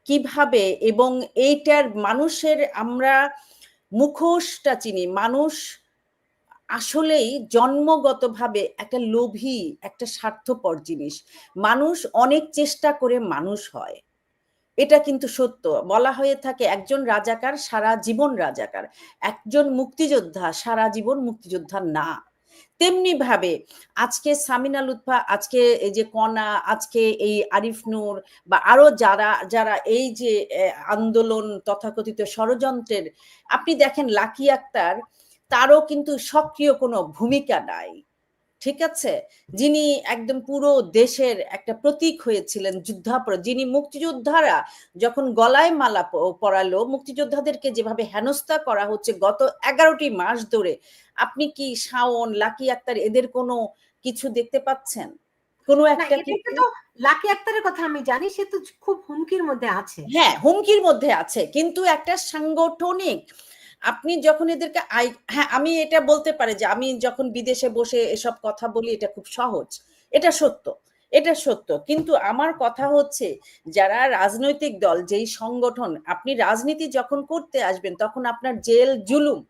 কিভাবে, এবং এইটার মানুষের আমরা মুখোশটা চিনি, মানুষ আসলেই জন্মগতভাবে একটা লোভী, একটা স্বার্থপর জিনিস। মানুষ অনেক চেষ্টা করে মানুষ হয়, এটা কিন্তু সত্য। বলা হয়ে থাকে একজন রাজাকার সারা জীবন রাজাকার, একজন মুক্তিযোদ্ধা সারা জীবন মুক্তিযোদ্ধা না। তেমনি ভাবে আজকে সামিনা লুৎফা, আজকে এই যে কণা, আজকে এই আরিফ নূর বা আরো যারা যারা এই যে আন্দোলন তথাকথিত ষড়যন্ত্রের, আপনি দেখেন লাকি আক্তার, তারও কিন্তু সক্রিয় কোনো ভূমিকা নাই। ঠিক আছে, যিনি একদম পুরো দেশের একটা প্রতীক হয়েছিলেন যুদ্ধাপরাধ, যিনি মুক্তিযোদ্ধারা যখন গলায় মালা পরালো, মুক্তিযোদ্ধাদেরকে যেভাবে হেনস্থা করা হচ্ছে গত 11টি মাস ধরে, আপনি কি শাওন, লাকি আক্তার এদের কোনো কিছু দেখতে পাচ্ছেন? কোনো না, একটা এটাকে তো লাকি আক্তারের কথা আমি জানি, সে তো খুব হুমকির মধ্যে আছে। হ্যাঁ, হুমকির মধ্যে আছে, কিন্তু একটা সাংগঠনিক, আপনি যখন এদেরকে হ্যাঁ, আমি এটা বলতে পারি যে আমি যখন বিদেশে বসে এসব কথা বলি এটা খুব সহজ, এটা সত্য, এটা সত্য, কিন্তু আমার কথা হচ্ছে যারা রাজনৈতিক দল, যেই সংগঠন, আপনি রাজনীতি যখন করতে আসবেন তখন আপনার জেল জুলুম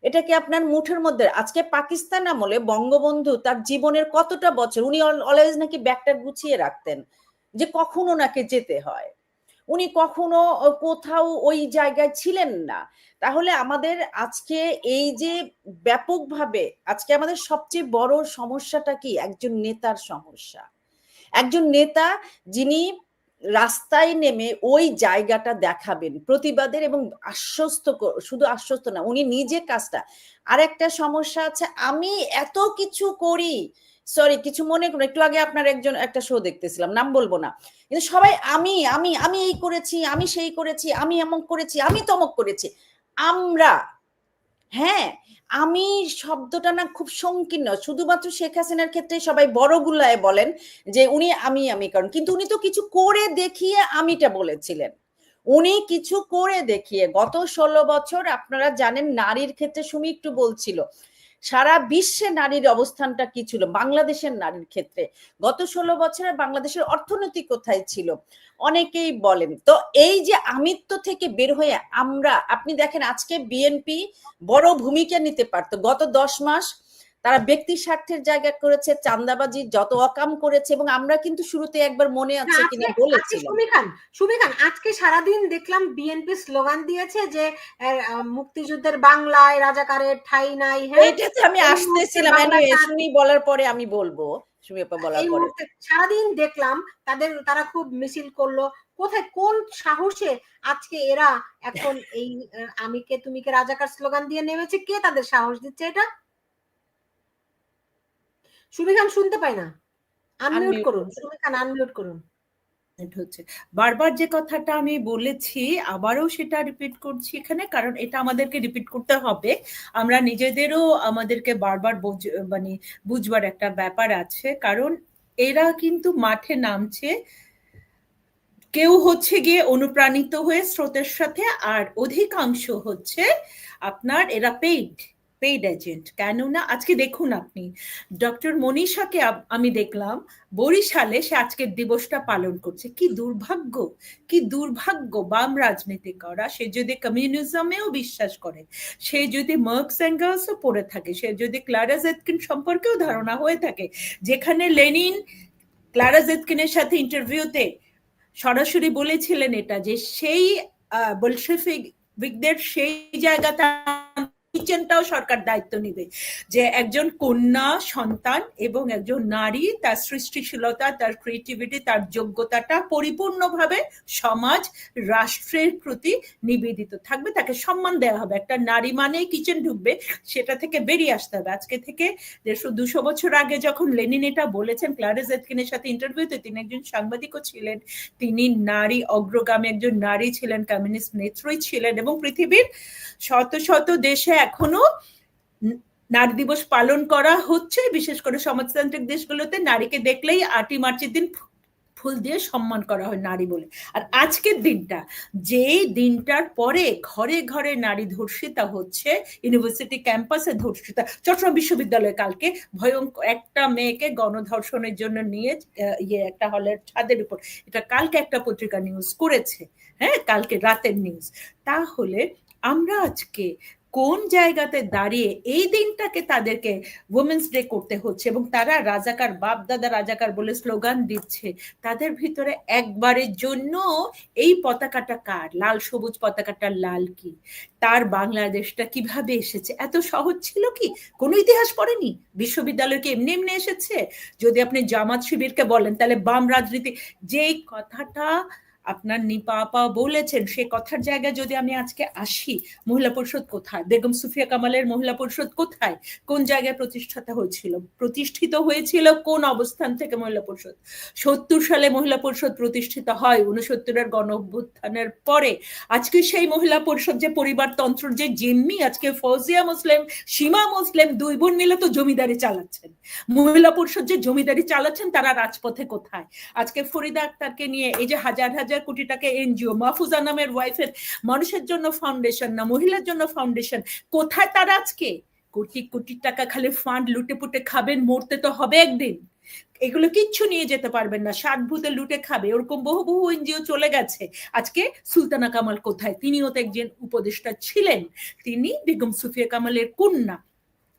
এটা কি আপনার মুঠের মধ্যে? আজকে পাকিস্তান আমলে বঙ্গবন্ধু তার জীবনের কতটা বছর উনি অলওয়েজ নাকি ব্যাগটা গুছিয়ে রাখতেন যে কখনো নাকি যেতে হয়, উনি কখনো কোথাও ওই জায়গায় ছিলেন না। তাহলে আমাদের আজকে এই যে ব্যাপকভাবে আজকে আমাদের সবচেয়ে বড় সমস্যাটা কি? একজন নেতার সমস্যা, একজন নেতা যিনি রাস্তায় নেমে ওই জায়গাটা দেখাবেন প্রতিবাদের এবং আশ্বস্ত, শুধু আশ্বস্ত না, উনি নিজে কাজটা। আর একটা সমস্যা আছে, আমি এত কিছু করি, সরি কিছু মনে করুন, একটু আগে আপনার একটা শো দেখতেছিলাম, নাম বলবো না, কিন্তু সবাই আমি আমি আমি এই করেছি, আমি সেই করেছি, আমি এমন করেছি, আমি তমক করেছি, আমরা, হ্যাঁ, আমি শব্দটা না খুব সংকীর্ণ, শুধুমাত্র শেখ হাসিনার ক্ষেত্রে সবাই বড়গুলায় বলেন যে উনি আমি করেন, কিন্তু উনি তো কিছু করে দেখিয়ে আমিটা বলেছিলেন, উনি কিছু করে দেখিয়ে। গত 16 বছর আপনারা জানেন নারীর ক্ষেত্রে সুমি একটু বলছিল সারা বিশ্বে নারীর অবস্থানটা কি ছিল, বাংলাদেশের নারীর ক্ষেত্রে গত 16 বছরে বাংলাদেশের অর্থনীতি কোথায় ছিল অনেকেই বলেন। তো এই যে আমিত্ব থেকে বের হয়ে আমরা, আপনি দেখেন আজকে বিএনপি বড় ভূমিকা নিতে পারতো, গত 10 মাস তারা ব্যক্তি স্বার্থের জায়গা করেছে, চাঁদাবাজি যত অকাম করেছে, এবং আমরা কিন্তু শুরুতে একবার মনে আছে কিনা বলেছিলাম। সুমি খান, আজকে সারাদিন দেখলাম বিএনপি স্লোগান দিয়েছে যে মুক্তিযুদ্ধের বাংলায় রাজাকারের ঠাঁই নাই। হ্যাঁ, এইটাতে আমি আসতেছিলাম, শুনি বলার পরে আমি বলবো, সুমি আপা বলার পরে। সারাদিন দেখলাম তারা খুব মিছিল করলো। কোথায়, কোন সাহসে আজকে এরা এখন এই আমি কে তুমি কে রাজাকার স্লোগান দিয়ে নেমেছে? কে তাদের সাহস দিচ্ছে এটা? সুমি খান শুনতে পাই না, আনমিউট করুন। সুমি খান আনমিউট করুন। হচ্ছে বারবার যে কথাটা আমি বলেছি, আবারও সেটা রিপিট করছি এখানে, কারণ এটা আমাদেরকে রিপিট করতে হবে। আমরা নিজেদেরও আমাদেরকে বারবার মানে বুঝবার একটা ব্যাপার আছে, কারণ এরা কিন্তু মাঠে নামছে, কেউ হচ্ছে গিয়ে অনুপ্রাণিত হয়ে স্রোতের সাথে, আর অধিকাংশ হচ্ছে আপনার এরা পেইড এজেন্ট। কেননা আজকে দেখুন আপনি ডক্টর মনীষাকে আমি দেখলাম বরিশালে, সে আজকের দিবসটা পালন করছে। কি দুর্ভাগ্য, কি দুর্ভাগ্য বাম রাজনীতি করা। সে যদি কমিউনিজমেও বিশ্বাস করে, সে যদি মার্কস এঙ্গেলসও পড়ে থাকে, সে যদি ক্লারা জেটকিন সম্পর্কেও ধারণা হয়ে থাকে, যেখানে লেনিন ক্লারা জেটকিনের সাথে ইন্টারভিউতে সরাসরি বলেছিলেন এটা, যে সেই বলশেভিকদের সেই জায়গাটা কিচেনটাও সরকার দায়িত্ব নিবে, যে একজন কন্যা সন্তান এবং একজন নারী তার সৃষ্টিশীলতা, তার ক্রিয়েটিভিটি, তার যোগ্যতাটা পরিপূর্ণভাবে সমাজ রাষ্ট্রের প্রতি নিবেদিত থাকবে, তাকে সম্মান দেওয়া হবে। একটা নারী মানে কিচেন ঢুকবে, সেটা থেকে বেরিয়ে আসতে হবে। আজকে থেকে 150-200 বছর আগে যখন লেনিন এটা বলেছেন ক্লারা জেটকিনের সাথে ইন্টারভিউতে, তিনি একজন সাংবাদিকও ছিলেন, তিনি নারী অগ্রগামী একজন নারী ছিলেন, কমিউনিস্ট নেত্রী ছিলেন, এবং পৃথিবীর শত শত দেশে এখনো নারী দিবস পালন করা হচ্ছে। বিশেষ করে সমাজতান্ত্রিক দেশগুলোতে নারীকে দেখলেই 8ই মার্চের দিন ফুল দিয়ে সম্মান করা হয় নারী বলে। আর আজকের দিনটা, যে দিনটার পরে ঘরে ঘরে নারী ধর্ষিতা হচ্ছে, ইউনিভার্সিটি ক্যাম্পাসে ধর্ষিতা, চট্টগ্রাম বিশ্ববিদ্যালয়ে কালকে ভয়ঙ্কর একটা মেয়েকে গণধর্ষণের জন্য নিয়ে একটা হলের ছাদের উপর, এটা কালকে একটা পত্রিকা নিউজ করেছে, হ্যাঁ, কালকে রাতের নিউজ। তাহলে আমরা আজকে কোন জায়গাতে দাঁড়িয়ে এই দিনটাকে তাদেরকে উইমেন্স ডে করতে হচ্ছে, এবং তারা রাজাকার, বাপ দাদা রাজাকার বলে স্লোগান দিচ্ছে, তাদের ভিতরে একবারের জন্য এই পতাকাটা কার, লাল সবুজ পতাকাটা লাল কি, তার বাংলাদেশটা কিভাবে এসেছে, এত সহজ ছিল কি? কোনো ইতিহাস পড়েনি? বিশ্ববিদ্যালয় কি এমনি এমনি এসেছে? যদি আপনি জামাত শিবিরকে বলেন, তাহলে বাম রাজনীতি, যেই কথাটা আপনার নিপা আপা বলেছেন, সে কথার জায়গায় যদি আমি আজকে আসি, মহিলা পরিষদ কোথায়, বেগম সুফিয়া কামালের মহিলা পরিষদ কোথায়, কোন জায়গায় প্রতিষ্ঠিত হয়েছিল কোন অবস্থান থেকে মহিলা পরিষদ? 70 সালে মহিলা পরিষদ প্রতিষ্ঠিত হয়, 69-এর গণ অভ্যুত্থানের পরে। আজকে সেই মহিলা পরিষদ যে পরিবারতন্ত্র, যে জিম্মি, আজকে ফৌজিয়া মুসলিম, সীমা মুসলিম দুই বোন মিলে তো জমিদারি চালাচ্ছেন। মহিলা পরিষদ যে জমিদারি চালাচ্ছেন, তারা রাজপথে কোথায়? আজকে ফরিদা আক্তারকে নিয়ে এই যে হাজার হাজার কোটি টাকা এনজিও, মাহফুজা নামের ওয়াইফের মানুষের জন্য ফাউন্ডেশন না মহিলার জন্য ফাউন্ডেশন, কোথায় তারা আজকে? কোটি কোটি টাকা খালি ফান্ড লুটে পুটে খাবেন, মরতে তো হবে একদিন। এগুলো কিচ্ছু নিয়ে যেতে পারবেন না, 60 ভূতে লুটে খাবে, ওরকম বহু বহু এনজিও চলে গেছে। আজকে সুলতানা কামাল কোথায়? তিনিও তো একজন উপদেষ্টা ছিলেন, তিনি বেগম সুফিয়া কামালের কন্যা।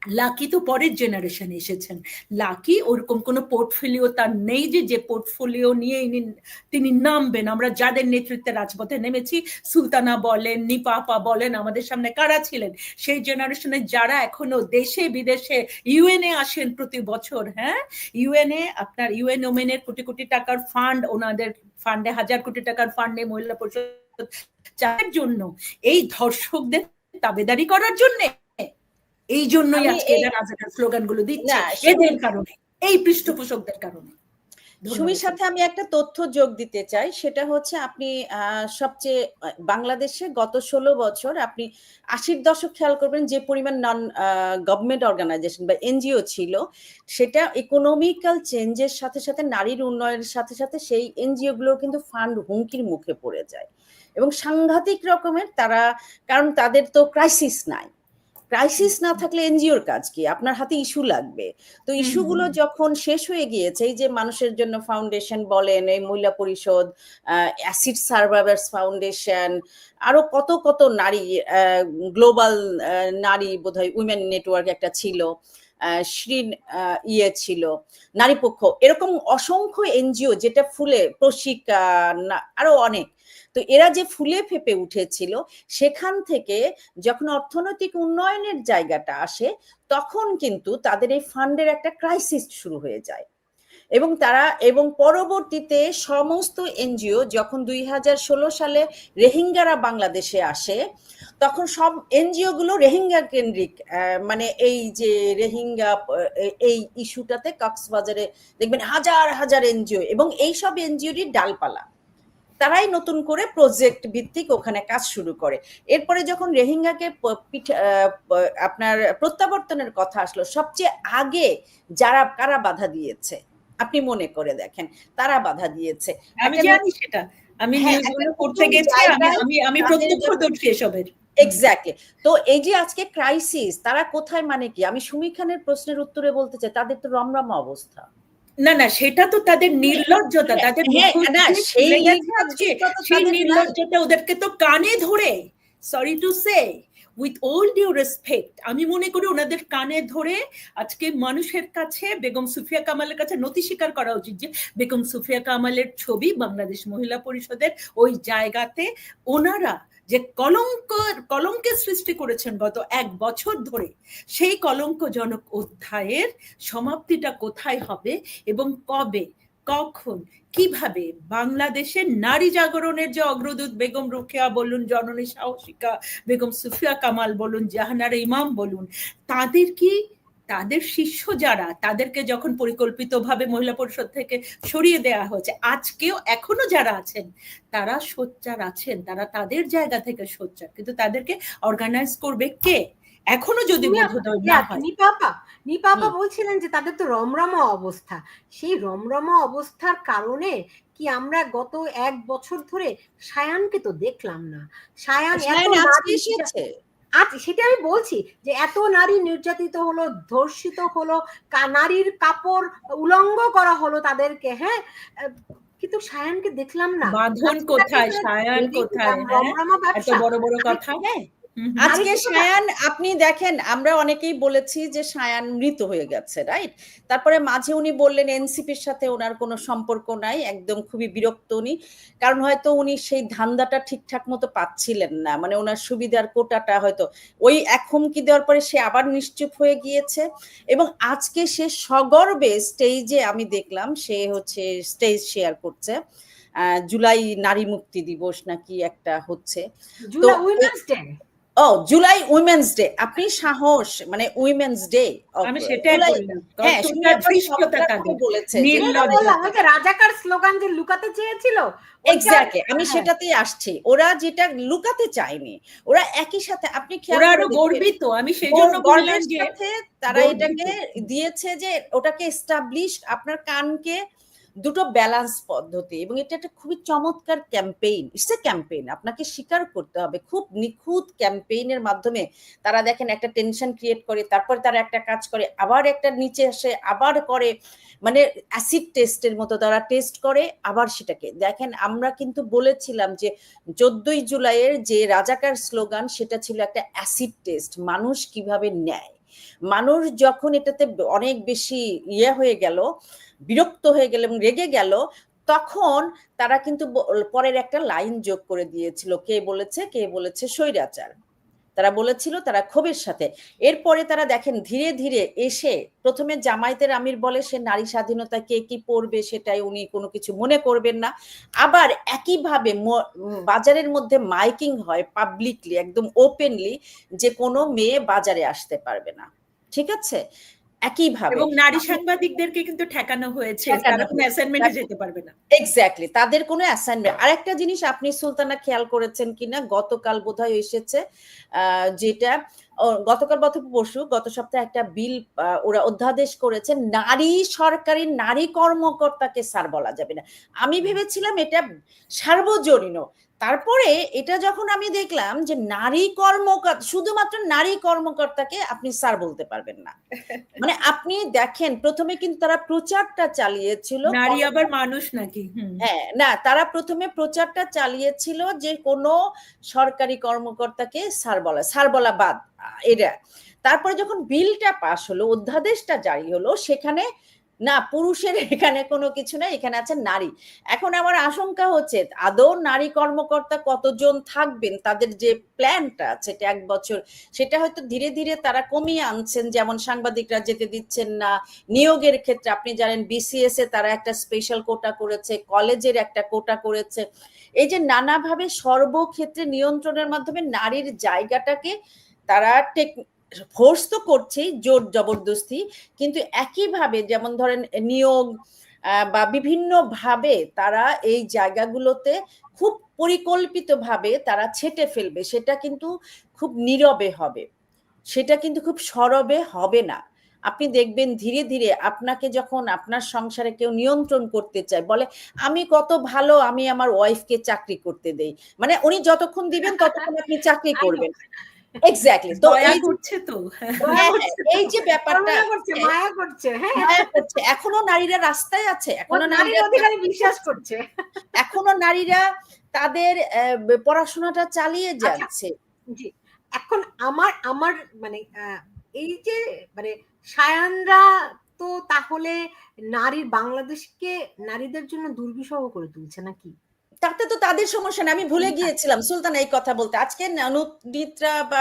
লাকি তো পরের জেনারেশনে এসেছেন, লাকি ওরকম কোনো পোর্টফোলিও তার নেই যে পোর্টফোলিও নিয়ে তিনি নামবেন। আমরা যাদের নেতৃত্বে রাজপথে নেমেছি, সুলতানা বলেন, নিপা আপা বলেন, আমাদের সামনে কারা ছিলেন, সেই জেনারেশনে যারা এখনো দেশে বিদেশে ইউএনএ আসেন প্রতি বছর। হ্যাঁ, ইউএনএ, আপনার ইউএন ওমেনের কোটি কোটি টাকার ফান্ড, ওনাদের ফান্ডে 1000 কোটি টাকার ফান্ডে মহিলা পরিষদ চায়ের জন্য, এই ধর্ষকদের তাবেদারি করার জন্য। এই জন্যই আজকে এরা রাজাকার স্লোগানগুলো দিচ্ছে, এদের কারণে, এই পৃষ্ঠপোষকদের কারণে। সুমির সাথে আমি একটা তথ্য যোগ দিতে চাই, সেটা হচ্ছে আপনি সবচেয়ে বাংলাদেশে গত 16 বছর আপনি 80-র দশক খেয়াল করবেন, যে পরিমাণ নন গভর্নমেন্ট অর্গানাইজেশন বা এনজিও ছিল, সেটা ইকোনমিক্যাল চেঞ্জের সাথে সাথে, নারীর উন্নয়নের সাথে সাথে সেই এনজিও গুলোর কিন্তু ফান্ড হুমকির মুখে পড়ে যায় এবং সাংঘাতিক রকমের তারা, কারণ তাদের তো ক্রাইসিস নাই। ক্রাইসিস না থাকলে এনজিওর কাজ কি? আপনার হাতে ইস্যু লাগবে। তো ইস্যুগুলো যখন শেষ হয়ে গিয়েছে, এই যে মানুষের জন্য ফাউন্ডেশন বলেন, এই মহিলা পরিষদ, অ্যাসিড সার্ভাইভার্স ফাউন্ডেশন, আরো কত কত নারী, গ্লোবাল নারী বোধহয় উইমেন নেটওয়ার্ক একটা ছিল, শ্রীন ছিল, নারী পক্ষ, এরকম অসংখ্য এনজিও যেটা ফুলে, প্রশিকা, আরো অনেক। তো এরা যে ফুলে ফেপে উঠেছিল, সেখান থেকে যখন অর্থনৈতিক উন্নয়নের জায়গাটা আসে, তখন কিন্তু তাদের এই ফান্ডের একটা ক্রাইসিস শুরু হয়ে যায় এবং পরবর্তীতে সমস্ত এনজিও যখন 2016 সালে রোহিঙ্গারা বাংলাদেশে আসে, তখন সব এনজিও গুলো রোহিঙ্গা কেন্দ্রিক, মানে এই যে রোহিঙ্গা এই ইস্যুটাতে কক্সবাজারে দেখবেন হাজার হাজার এনজিও, এবং এই সব এনজিওরই ডালপালা, তারাই নতুন করে প্রজেক্ট ভিত্তিক ওখানে কাজ শুরু করে। এরপরে যখন রোহিঙ্গাকে আপনার প্রত্যাবর্তনের কথা আসলো, সবচেয়ে আগে কারা বাধা দিয়েছে আপনি মনে করে দেখেন, তারা বাধা দিয়েছে। আমি জানি সেটা, আমি নিউজগুলো করতে গেছি, আমি প্রত্যক্ষদর্শী এসবের। এক্স্যাক্টলি। তো এই যে আজকে ক্রাইসিস, তারা কোথায় মানে কি? আমি সুমি খানের প্রশ্নের উত্তরে বলতে চাই, তাদের তো রমরমা অবস্থা। না না, সেটা তো তাদের নির্লজ্জতা, তাদের সেই নির্লজ্জতা ওদেরকে তো কানে ধরে, sorry to say, with all due respect, আমি মনে করি ওনাদের কানে ধরে আজকে মানুষের কাছে বেগম সুফিয়া কামালের কাছে নথি স্বীকার করা উচিত যে বেগম সুফিয়া কামালের ছবি বাংলাদেশ মহিলা পরিষদের ওই জায়গাতে ওনারা যে কলঙ্কের সৃষ্টি করেছেন গত 1 বছর ধরে, সেই কলঙ্কজনক অধ্যায়ের সমাপ্তিটা কোথায় হবে এবং কবে, কখন, কিভাবে বাংলাদেশের নারী জাগরণের যে অগ্রদূত বেগম রোকেয়া বলুন, জননী সাহসিকা বেগম সুফিয়া কামাল বলুন, জাহানারা ইমাম বলুন, তাদের শিষ্য যারা, তাদেরকে যখন পরিকল্পিতভাবে মহিলা পরিষদ থেকে সরিয়ে দেওয়া হয়েছে, আজকেও এখনো যারা আছেন তারা সোচ্চার আছেন, তারা তাদের জায়গা থেকে সোচ্চার, কিন্তু তাদেরকে অর্গানাইজ করবে কে? এখনো যদি নিপা বলছিলেন যে তাদের তো রমরমা অবস্থা, সেই রমরমা অবস্থার কারণে কি আমরা গত 1 বছর ধরে সায়ানকে তো দেখলাম না। সায়ান সেটা আমি বলছি যে এত নারী নির্যাতিত হলো, ধর্ষিত হলো, নারীর কাপড় উলঙ্গ করা হলো তাদেরকে, হ্যাঁ, কিন্তু সায়ানকে দেখলাম না। বাঁধন কোথায়, সায়ান কোথায়? এত বড় বড় কথা। আজকে সায়ান, আপনি দেখেন, আমরা অনেকেই বলেছি যে সায়ান মৃত হয়ে গেছে, রাইট? তারপরে মাঝে উনি বললেন এনসিপির সাথে ওনার কোনো সম্পর্ক নাই, একদম খুবই বিরক্ত উনি, কারণ হয়তো উনি সেই ধান্দাটা ঠিকঠাক মতো পাচ্ছিলেন না, মানে ওনার সুবিধার কোটাটা হয়তো ওই এক হুমকি দেওয়ার পরে সে আবার নিশ্চুপ হয়ে গিয়েছে। এবং আজকে সে সগর্বে স্টেজে, আমি দেখলাম সে হচ্ছে স্টেজ শেয়ার করছে, জুলাই নারী মুক্তি দিবস নাকি একটা হচ্ছে। July women's day. ও জুলাই উইমেন্স ডে, আপনি সাহস মানে উইমেন্স ডে, আমি সেটাই বললাম, হ্যাঁ কতটা ধৃষ্টতা তাদের, বলেছে নির্লজ্জতা। রাজাকার স্লোগান যে লুকাতে চেয়েছিল, এক্স্যাক্টলি, আমি সেটাতেই আসছি। ওরা যেটা লুকাতে চায়নি, ওরা একই সাথে আপনি খেয়াল ওরা করে আরো দেখবেন, গর্বিত, আমি সেজন্য বললাম গর্বের যে সাথে তারা গর্বিত। এটাকে দিয়েছে যে ওটাকে এস্টাবলিশ, আপনার কানকে দুটো ব্যালেন্স পদ্ধতি, এবং এটা একটা খুবই চমৎকার ক্যাম্পেইন। ইটস এ ক্যাম্পেইন, আপনাকে স্বীকার করতে হবে, খুব নিখুঁত ক্যাম্পেইনের মাধ্যমে তারা দেখেন একটা টেনশন ক্রিয়েট করে, তারপর তারা একটা কাজ করে, আবার একটা নিচে আসে, আবার করে, মানে অ্যাসিড টেস্টের মতো তারা টেস্ট করে, আবার সেটাকে দেখেন। আমরা কিন্তু বলেছিলাম যে 14ই জুলাইয়ের যে রাজাকার স্লোগান, সেটা ছিল একটা অ্যাসিড টেস্ট, মানুষ কিভাবে নেয়। মানুষ যখন এটাতে অনেক বেশি হয়ে গেল, বিরক্ত হয়ে গেল এবং রেগে গেল, তখন তারা কিন্তু পরের একটা লাইন যোগ করে দিয়েছিল, কে বলেছে স্বৈরাচার। তারা বলেছিল তারা ক্ষোভের সাথে। এরপরে তারা দেখেন ধীরে ধীরে এসে, প্রথমে জামায়াতের আমির বলে সে নারী স্বাধীনতা কে কি পড়বে সেটাই উনি কোনো কিছু মনে করবেন না। আবার একইভাবে বাজারের মধ্যে মাইকিং হয় পাবলিকলি, একদম ওপেনলি, যে কোনো মেয়ে বাজারে আসতে পারবে না, ঠিক আছে। একইভাবে এবং নারী সাংবাদিকদেরকে কিন্তু ঠেকানো হয়েছে, তারা কোনো অ্যাসাইনমেন্টে যেতে পারবে না। এক্স্যাক্টলি, তাদের কোনো অ্যাসাইনমেন্ট। আরেকটা জিনিস আপনি সুলতানা খেয়াল করেছেন কিনা, গতকাল বোধহয় এসেছে, যেটা গতকাল পরশু, গত সপ্তাহে একটা বিল ওরা অধ্যাদেশ করেছে, নারী সরকারি নারী কর্মকর্তাকে স্যার বলা যাবে না। আমি ভেবেছিলাম এটা সার্বজনীন, তারপরে এটা যখন আমি দেখলাম যে নারী কর্মকর্তা, শুধুমাত্র নারী কর্মকর্তাকে আপনি স্যার বলতে পারবেন না। মানে আপনি দেখেন, প্রথমে কিন্তু তারা প্রচারটা চালিয়েছিল, নারী আবার মানুষ নাকি? হ্যাঁ, না, তারা প্রথমে প্রচারটা চালিয়েছিল যে কোনো সরকারি কর্মকর্তাকে স্যার বলা বাদ এরা। তারপরে যখন বিলটা পাস হলো, অধ্যাদেশটা জারি হলো, সেখানে না, পুরুষের এখানে কোনো কিছু না, এখানে আছে নারী। এখন আমার আশঙ্কা হচ্ছে আদৌ নারী কর্মকর্তা কতজন থাকবেন, তাদের যে প্ল্যানটা আছে 1 বছর, সেটা হয়তো ধীরে ধীরে তারা কমিয়ে আনছেন। যেমন সাংবাদিকরা যেতে দিচ্ছেন না, নিয়োগের ক্ষেত্রে আপনি জানেন বিসিএস এ তারা একটা স্পেশাল কোটা করেছে, কলেজের একটা কোটা করেছে। এই যে নানাভাবে সর্বক্ষেত্রে নিয়ন্ত্রণের মাধ্যমে নারীর জায়গাটাকে তারা ফোর্স তো করছেই, জোর জবরদস্তি, কিন্তু একইভাবে যেমন ধরেন নিয়োগ বা বিভিন্ন ভাবে তারা এই জায়গাগুলোতে খুব পরিকল্পিতভাবে তারা ছেটে ফেলবে, সেটা কিন্তু খুব নীরবে হবে, সেটা কিন্তু খুব সরবে হবে না। আপনি দেখবেন ধীরে ধীরে আপনাকে যখন আপনার সংসারে কেউ নিয়ন্ত্রণ করতে চায়, বলে আমি কত ভালো, আমি আমার ওয়াইফকে চাকরি করতে দেই, মানে উনি যতক্ষণ দিবেন ততক্ষণ আপনি চাকরি করবেন। এক্স্যাক্টলি, তো এই করছে তো এই যে ব্যাপারটা মায়া করছে, এখনো নারীরা রাস্তায় আছে, এখনো নারীরা অধিকারে বিশ্বাস করছে, এখনো নারীরা তাদের পড়াশোনাটা চালিয়ে যাচ্ছে। জি, এখন আমার আমার মানে এই যে মানে সায়ানরা তো তাহলে বাংলাদেশকে নারীদের জন্য দুর্বিষহ করে তুলছে নাকি? তাতে তো তাদের সমস্যা না, আমি ভুলে গিয়েছিলাম সুলতানা এই কথা বলতে। আজকে নিত্রা বা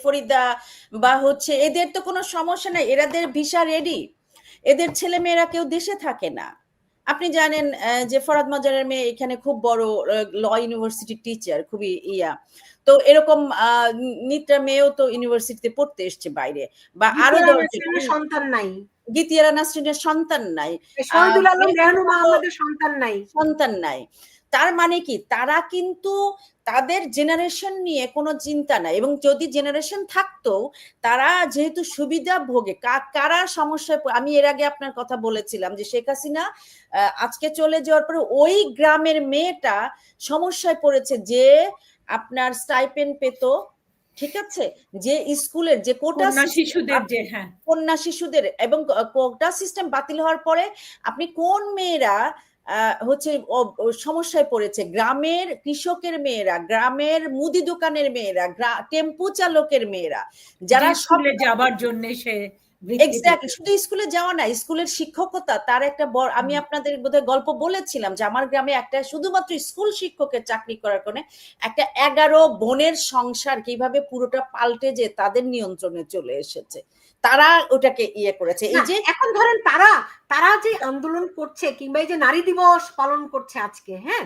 ফরিদা বা এদের তো কোনো সমস্যা নাই, এরাদের ভিসা রেডি, এদের ছেলে মেয়েরা কেউ দেশে থাকে না। আপনি জানেন যে ফরাদ মাজারের মেয়ে এখানে খুব বড় ল ইউনিভার্সিটি টিচার, খুবই তো এরকম নিত্রা মেয়েও তো ইউনিভার্সিটিতে পড়তে এসছে বাইরে, বা আরো সন্তান নাই, গীতিয়ারা নাসরিনের সন্তান নাই, শহীদুল আলম রেহনুমা আহমেদের সন্তান নাই। তার মানে কি, তারা কিন্তু তাদের জেনারেশন নিয়ে কোনো চিন্তা নাই, এবং যদি জেনারেশন থাকতো, তারা যেহেতু সুবিধা ভোগে, কারা সমস্যায়, আমি এর আগে আপনার কথা বলেছিলাম যে শেখ হাসিনা আজকে চলে যাওয়ার পরে ওই গ্রামের মেয়েটা সমস্যায় পড়েছে, যে আপনার স্টাইপেন্ড পেত, ঠিক আছে, যে স্কুলের যে কোটা শিশুদের, যে কন্যা শিশুদের, এবং কোটা সিস্টেম বাতিল হওয়ার পরে আপনি কোন মেয়েরা সমস্যায় পড়েছে, গ্রামের কৃষকের মেয়েরা, গ্রামের মুদি দোকানের মেয়েরা, টেম্পু চালকের মেয়েরা, যারা স্কুলে যাবার জন্য সে এক্স্যাক্টলি, শুধু স্কুলে যাওয়া না, স্কুলের শিক্ষকতা তার একটা বড়, আমি আপনাদের বোধহয় গল্প বলেছিলাম যে আমার গ্রামে একটা শুধুমাত্র স্কুল শিক্ষকের চাকরি করার কারণে একটা 11 বোনের সংসার কিভাবে পুরোটা পাল্টে যে তাদের নিয়ন্ত্রণে চলে এসেছে। তারা ওটাকে ইয়ে করেছে। এই না, যে এখন ধরেন তারা যে আন্দোলন করছে কিংবা এই যে নারী দিবস পালন করছে আজকে, হ্যাঁ,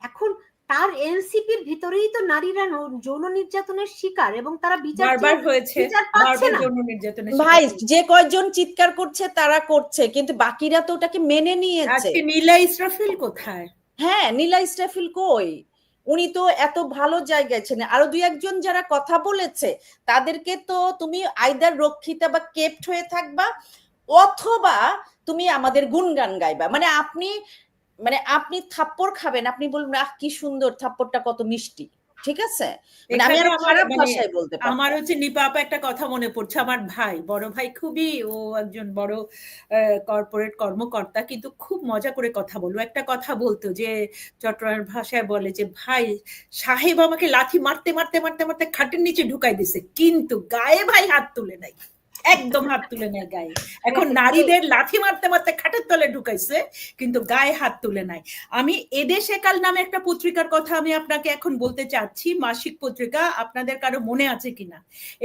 এখন তার এনসিপির ভিতরেই তো নারীরা যৌন নির্যাতনের শিকার এবং তারা বারবার হয়েছে, বিচার পাচ্ছে বারবার না। যৌন নির্যাতনের ভাই শিকার হয়েছে। যে কয়জন চিৎকার করছে তারা করছে, কিন্তু বাকিরা তো ওটাকে মেনে নিয়েছে। আজকে নীলা ইসরাফিল কোথায়? হ্যাঁ, নীলা ইসরাফিল কই? উনি তো এত ভালো জায়গায় ছিলেন। আরো দুই একজন যারা কথা বলেছে তাদেরকে তো তুমি আইদার রক্ষিতা বা কেপ্ট হয়ে থাকবা, অথবা তুমি আমাদের গুণগান গাইবা। মানে আপনি থাপ্পড় খাবেন, আপনি বলবেন আহ কি সুন্দর, থাপ্পড়টা কত মিষ্টি, ঠিক আছে? মানে আমি এখানে আরো খারাপ ভাষায় বলতে পারতাম। আমার হচ্ছে নিপা আপা একটা কথা মনে পড়ছে, আমার ভাই, বড় ভাই, খুবই ও একজন বড় কর্পোরেট কর্মকর্তা, কিন্তু খুব মজা করে কথা বলবো। একটা কথা বলতো যে চট্টগ্রামের ভাষায় বলে যে, ভাই সাহেব আমাকে লাথি মারতে মারতে মারতে মারতে খাটের নিচে ঢুকাই দিছে, কিন্তু গায়ে ভাই হাত তুলে নাই, একদম হাত তুলে নেয় গায়ে। এখন নারীদের লাথি মারতে মারতে খাটের তলে ঢুকাইছে, কিন্তু গায়ে হাত তুলে নাই। আমি এদেশে কাল নামে একটা পত্রিকার কথা আমি আপনাকে এখন বলতে চাচ্ছি, মাসিক পত্রিকা, আপনাদের কারো মনে আছে কিনা?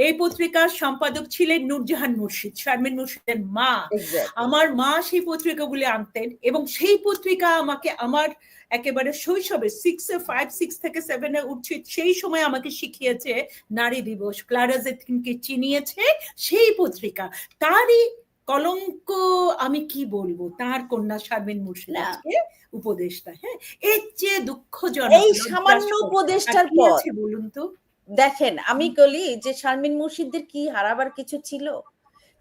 এই পত্রিকার সম্পাদক ছিলেন নূরজাহান মুর্শিদ, শারমিন মুর্শিদের মা। আমার মা সেই পত্রিকাগুলি আনতেন এবং সেই পত্রিকা আমাকে আমার একেবারে শৈশবে 5, 6 থেকে 7 উঠছি সেই সময় আমাকে শিখিয়েছে নারী দিবস, ক্লারা জেথকিনকে চিনিয়েছে সেই পত্রিকা। তারই কলঙ্ক, আমি কি বলবো, তার কন্যা শারমিন মুর্শিদ আজকে উপদেষ্টা। হ্যাঁ, এর চেয়ে দুঃখজনক এই সামান্য উপদেষ্টার পর বলুন তো। দেখেন, আমি বলি যে শারমিন মুর্শিদদের কি হারাবার কিছু ছিল?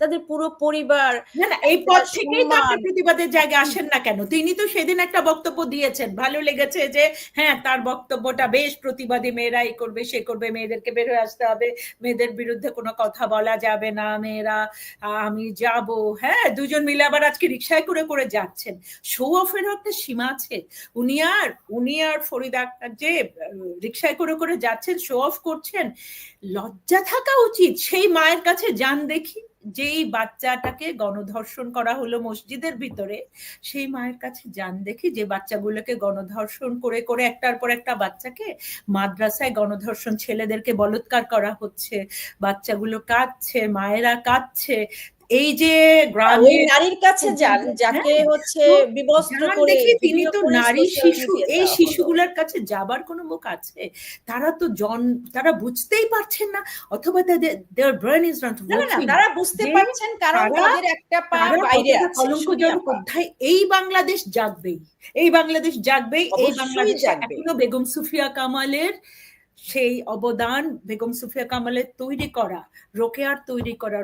তাদের পুরো পরিবার। না না, এই পদ থেকেই তো আপনি প্রতিবাদের জায়গায় আসেন না কেন? তিনি তো সেদিন একটা বক্তব্য দিয়েছেন, ভালো লেগেছে যে হ্যাঁ তার বক্তব্যটা বেশ প্রতিবাদী, মেয়েরা এই করবে সে করবে, মেয়েদেরকে বের হয়ে আসতে হবে, মেয়েদের বিরুদ্ধে কোনো কথা বলা যাবে না, মেয়েরা আমি যাব। হ্যাঁ, দুজন মিলে আবার আজকে রিক্সায় করে করে যাচ্ছেন। শো অফেরও একটা সীমা আছে। উনি আর ফরিদা আক্তার যে রিক্সায় করে করে যাচ্ছেন, শো অফ করছেন, লজ্জা থাকা উচিত। সেই মায়ের কাছে যান দেখি, যেই বাচ্চাটাকে গণধর্ষণ করা হলো মসজিদের ভিতরে, সেই মায়ের কাছে যান দেখি যে বাচ্চাগুলোকে গণধর্ষণ করে করে একটার পর একটা বাচ্চাকে মাদ্রাসায় গণধর্ষণ, ছেলেদেরকে বলৎকার করা হচ্ছে, বাচ্চাগুলো কাঁদছে, মায়েরা কাঁদছে। এই যে ওই নারীর কাছে যান যাকে হচ্ছে বিবস্ত্র করে, তিনি তো নারী শিশু, এই শিশুগুলোর কাছে যাবার কোনো মুখ আছে? তারা তো তারা বুঝতেই পারছেন না, অথবা their brain is not working। তারা বুঝতে পারছেন কারণ তাদের একটা পা বাইরে আছে। কলঙ্কজনক অধ্যায় এই বাংলাদেশ জাগবেই, এই বাংলাদেশ জাগবেই, এই বাংলাদেশ এখনো বেগম সুফিয়া কামালের সেই অবদান, বেগম সুফিয়া কামালের তৈরি করা,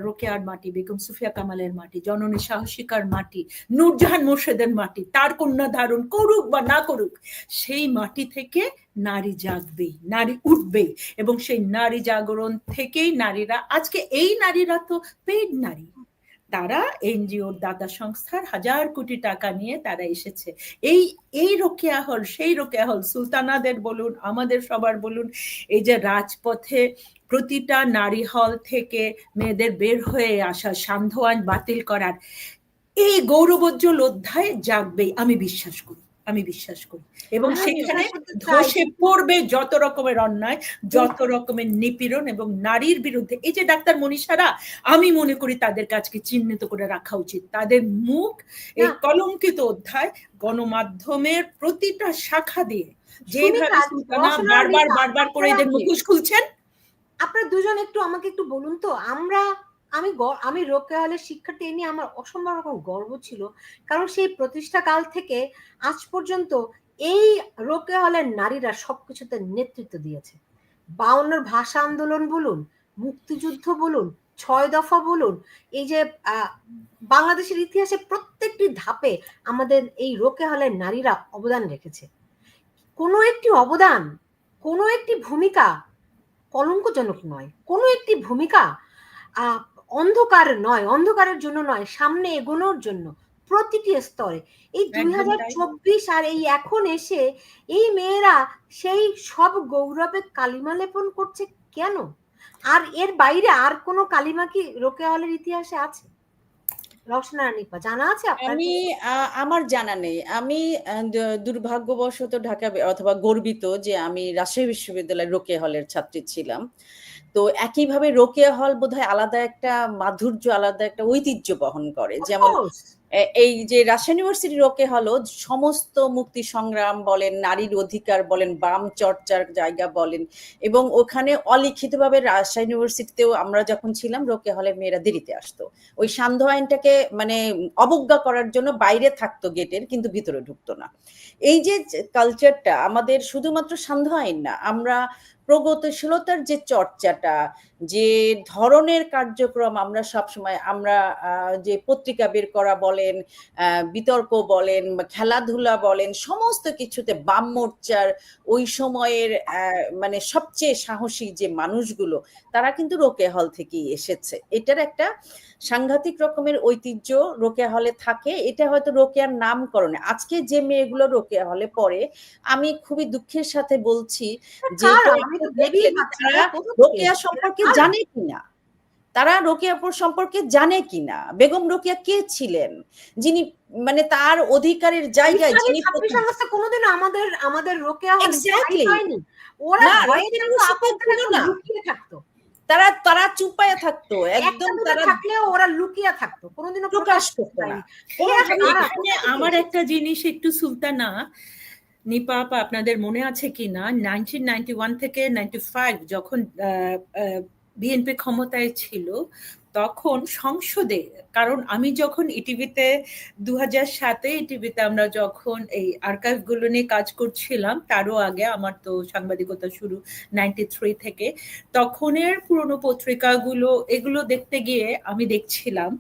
রোকেয়ার মাটি, বেগম সুফিয়া কামালের মাটি, জননী সাহসিকার মাটি, নূরজাহান মোর্শেদের মাটি, তার কন্যা ধারণ করুক বা না করুক, সেই মাটি থেকে নারী জাগবেই, নারী উঠবেই। এবং সেই নারী জাগরণ থেকেই নারীরা আজকে, এই নারীরা তো পেইড নারী, তারা এনজিওর দাতা সংস্থার 1000 কোটি টাকা নিয়ে তারা এসেছে। এই রোকেয়া হল, সেই রোকেয়া হল, সুলতানাদের বলুন, আমাদের সবার বলুন, এই যে রাজপথে প্রতিটা নারী হল থেকে মেয়েদের বের হয়ে আসা, সান্ধ্য আইন বাতিল করার এই গৌরবোজ্জ্বল অধ্যায় জাগবেই, আমি বিশ্বাস করি। এবং সেখানে ধসে পড়বে যত রকমের অন্যায়, যত রকমের নিপীড়ন এবং নারীর বিরুদ্ধে। এই যে ডাক্তার মনীষারা, আমি মনে করি তাদের কাজকে চিহ্নিত করে রাখা উচিত। তাদের মুখ এই কলঙ্কিত অধ্যায় গণমাধ্যমের প্রতিটা শাখা দিয়ে যেভাবে সুলতানা বারবার করে এদের মুখোশ খুলছেন। আপনারা দুজন একটু আমাকে একটু বলুন তো, আমি রোকেয়া হলের শিক্ষার্থী নিয়ে আমার অসম্ভব রকম গর্ব ছিল, কারণ সেই প্রতিষ্ঠা কাল থেকে আজ পর্যন্ত এই রোকেয়া হলের নারীরা সবকিছুতে নেতৃত্ব দিয়েছে। 52 ভাষা আন্দোলন বলুন, মুক্তিযুদ্ধ বলুন, 6 দফা বলুন, এই যে বাংলাদেশের ইতিহাসে প্রত্যেকটি ধাপে আমাদের এই রোকেয়া হলের নারীরা অবদান রেখেছে। কোনো একটি অবদান, কোনো একটি ভূমিকা কলঙ্কজনক নয়, কোনো একটি ভূমিকা অন্ধকার নয়, অন্ধকারের জন্য নয়, সামনে এগোনোর জন্য প্রতিটি স্তরে। এই 2024 আর এই এখন এসে এই মেয়েরা সেই সব গৌরবে কালিমা লেপন করছে কেন? আর এর বাইরে আর কোনো কালিমা কি রোকেয়া হলের ইতিহাসে আছে? রওশনা নিপা, জানা আছে আপনার? আমার জানা নেই। আমি দুর্ভাগ্যবশত ঢাকা, অথবা গর্বিত যে আমি রাজশাহী বিশ্ববিদ্যালয়ের রোকেয়া হলের ছাত্রী ছিলাম। তো একইভাবে রোকেয়া হল বোধহয় আলাদা একটা মাধুর্য, আলাদা একটা ঐতিহ্য বহন করে। Of যেমন course. এই যে রাজশাহী ইউনিভার্সিটি রোকেয়া হল সমস্ত মুক্তি সংগ্রাম বলেন, নারীর অধিকার বলেন, বাম চর্চার জায়গা বলেন, এবং ওখানে অলিখিতভাবে রাজশাহী ইউনিভার্সিটিতেও আমরা যখন ছিলাম রোকেয়া হলে মেয়েরা দেরিতে আসতো, ওই সান্ধ্য আইনটাকে মানে অবজ্ঞা করার জন্য বাইরে থাকতো গেটের, কিন্তু ভিতরে ঢুকতো না। এই যে কালচারটা আমাদের শুধুমাত্র সান্ধ্য আইন না, আমরা প্রগতিশীলতার যে চর্চাটা, যে ধরনের কার্যক্রম আমরা সবসময় আমরা যে পত্রিকা বের করা বলেন, বিতর্ক বলেন, খেলাধুলা বলেন, সমস্ত কিছুতে বাম মোর্চার ওই সময়ের মানে সবচেয়ে সাহসী যে মানুষগুলো, তারা কিন্তু রোকেয়া হল থেকেই এসেছে। এটার একটা সাংঘাতিক রকমের ঐতিহ্য রোকেয়া হলে থাকে। এটা হয়তো রোকেয়ার নামকরণে আজকে যে মেয়েগুলো রোকেয়া হলে পড়ে, আমি খুবই দুঃখের সাথে বলছি যে আমি তো ভেবেই দেখলেন পাচ্ছি না, তারা কোথা থেকে রোকেয়া এসেছে? সম্পর্কে জানে কিনা, তারা রোকেয়াপুর সম্পর্কে জানে কিনা, বেগম রোকেয়া কে ছিলেন, যিনি মানে তার অধিকারের জায়গায় ইসলামী যিনি ছাত্রী সংস্থা কোনোদিনও আমাদের রোকেয়া হলে Exactly. হয়নি। ওরা না, ভয়ে রাজশাহী থাকতো, ইউনিভার্সিটি আপত্তি ছিল থাকতো, না। লুকিয়ে থাকতো। তারা তারা চুপায়া থাকতো, একটা একদম দুটো তারা থাকলেও ওরা লুকিয়ে থাকতো, কোনোদিনও প্রকাশ প্রকাশ করতো না। পায়নি। এখানে আমার একটা জিনিস একটু সুলতানা, নিপা আপা, আপনাদের মনে আছে কিনা 1991 থেকে 95 যখন বিএনপি ক্ষমতায় ছিল, তখন সংসদে, কারণ আমি যখন ইটিভিতে 2007-এ ইটিভিতে আমরা যখন এই আর্কাইভ গুলো নিয়ে কাজ করছিলাম, তারও আগে আমার তো সাংবাদিকতা শুরু 93 থেকে, তখনের পুরনো পত্রিকাগুলো এগুলো দেখতে গিয়ে আমি দেখছিলাম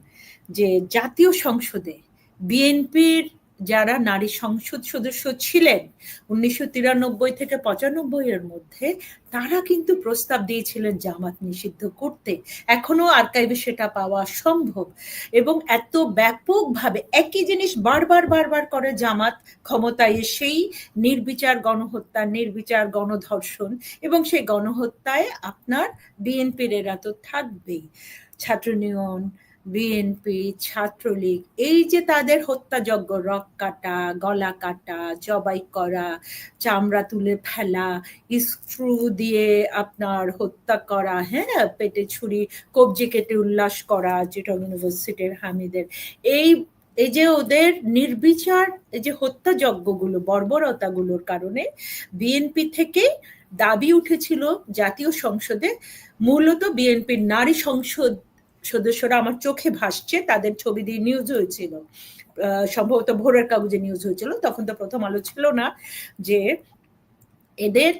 যে জাতীয় সংসদে বিএনপির যারা নারী সংসদ সদস্য ছিলেন 1993 থেকে 95 এর মধ্যে, তারা কিন্তু প্রস্তাব দিয়েছিলেন জামাত নিষিদ্ধ করতে। এখনো আর্কাইভে সেটা পাওয়া সম্ভব। এবং এত ব্যাপকভাবে একই জিনিস বারবার করে জামাত ক্ষমতায় এসেই নির্বিচার গণহত্যা, নির্বিচার গণধর্ষণ, এবং সেই গণহত্যায় আপনার বিএনপির এরা তো থাকবেই, ছাত্র ইউনিয়ন, বিএনপি, ছাত্রলীগ, এই যে তাদের হত্যাযজ্ঞ, রক কাটা, গলা কাটা, জবাই করা, চামড়া তুলে ফেলা, স্ক্রু দিয়ে আপনার হত্যা করা, হ্যাঁ, পেটে ছুরি, কবজি কেটে উল্লাস করা, যেটা ইউনিভার্সিটির হামিদের, এই এই যে ওদের নির্বিচার এই যে হত্যাযজ্ঞগুলো, বর্বরতাগুলোর কারণে বিএনপি থেকে দাবি উঠেছিল জাতীয় সংসদে, মূলত বিএনপির নারী সংসদ সদস্যরা, আমার চোখে ভাসছে, তাদের ছবি দিয়ে নিউজ হয়েছিল, সম্ভবত ভোরের কাগজে নিউজ হয়েছিল, তখন তো প্রথম আলো ছিল না, যে এদের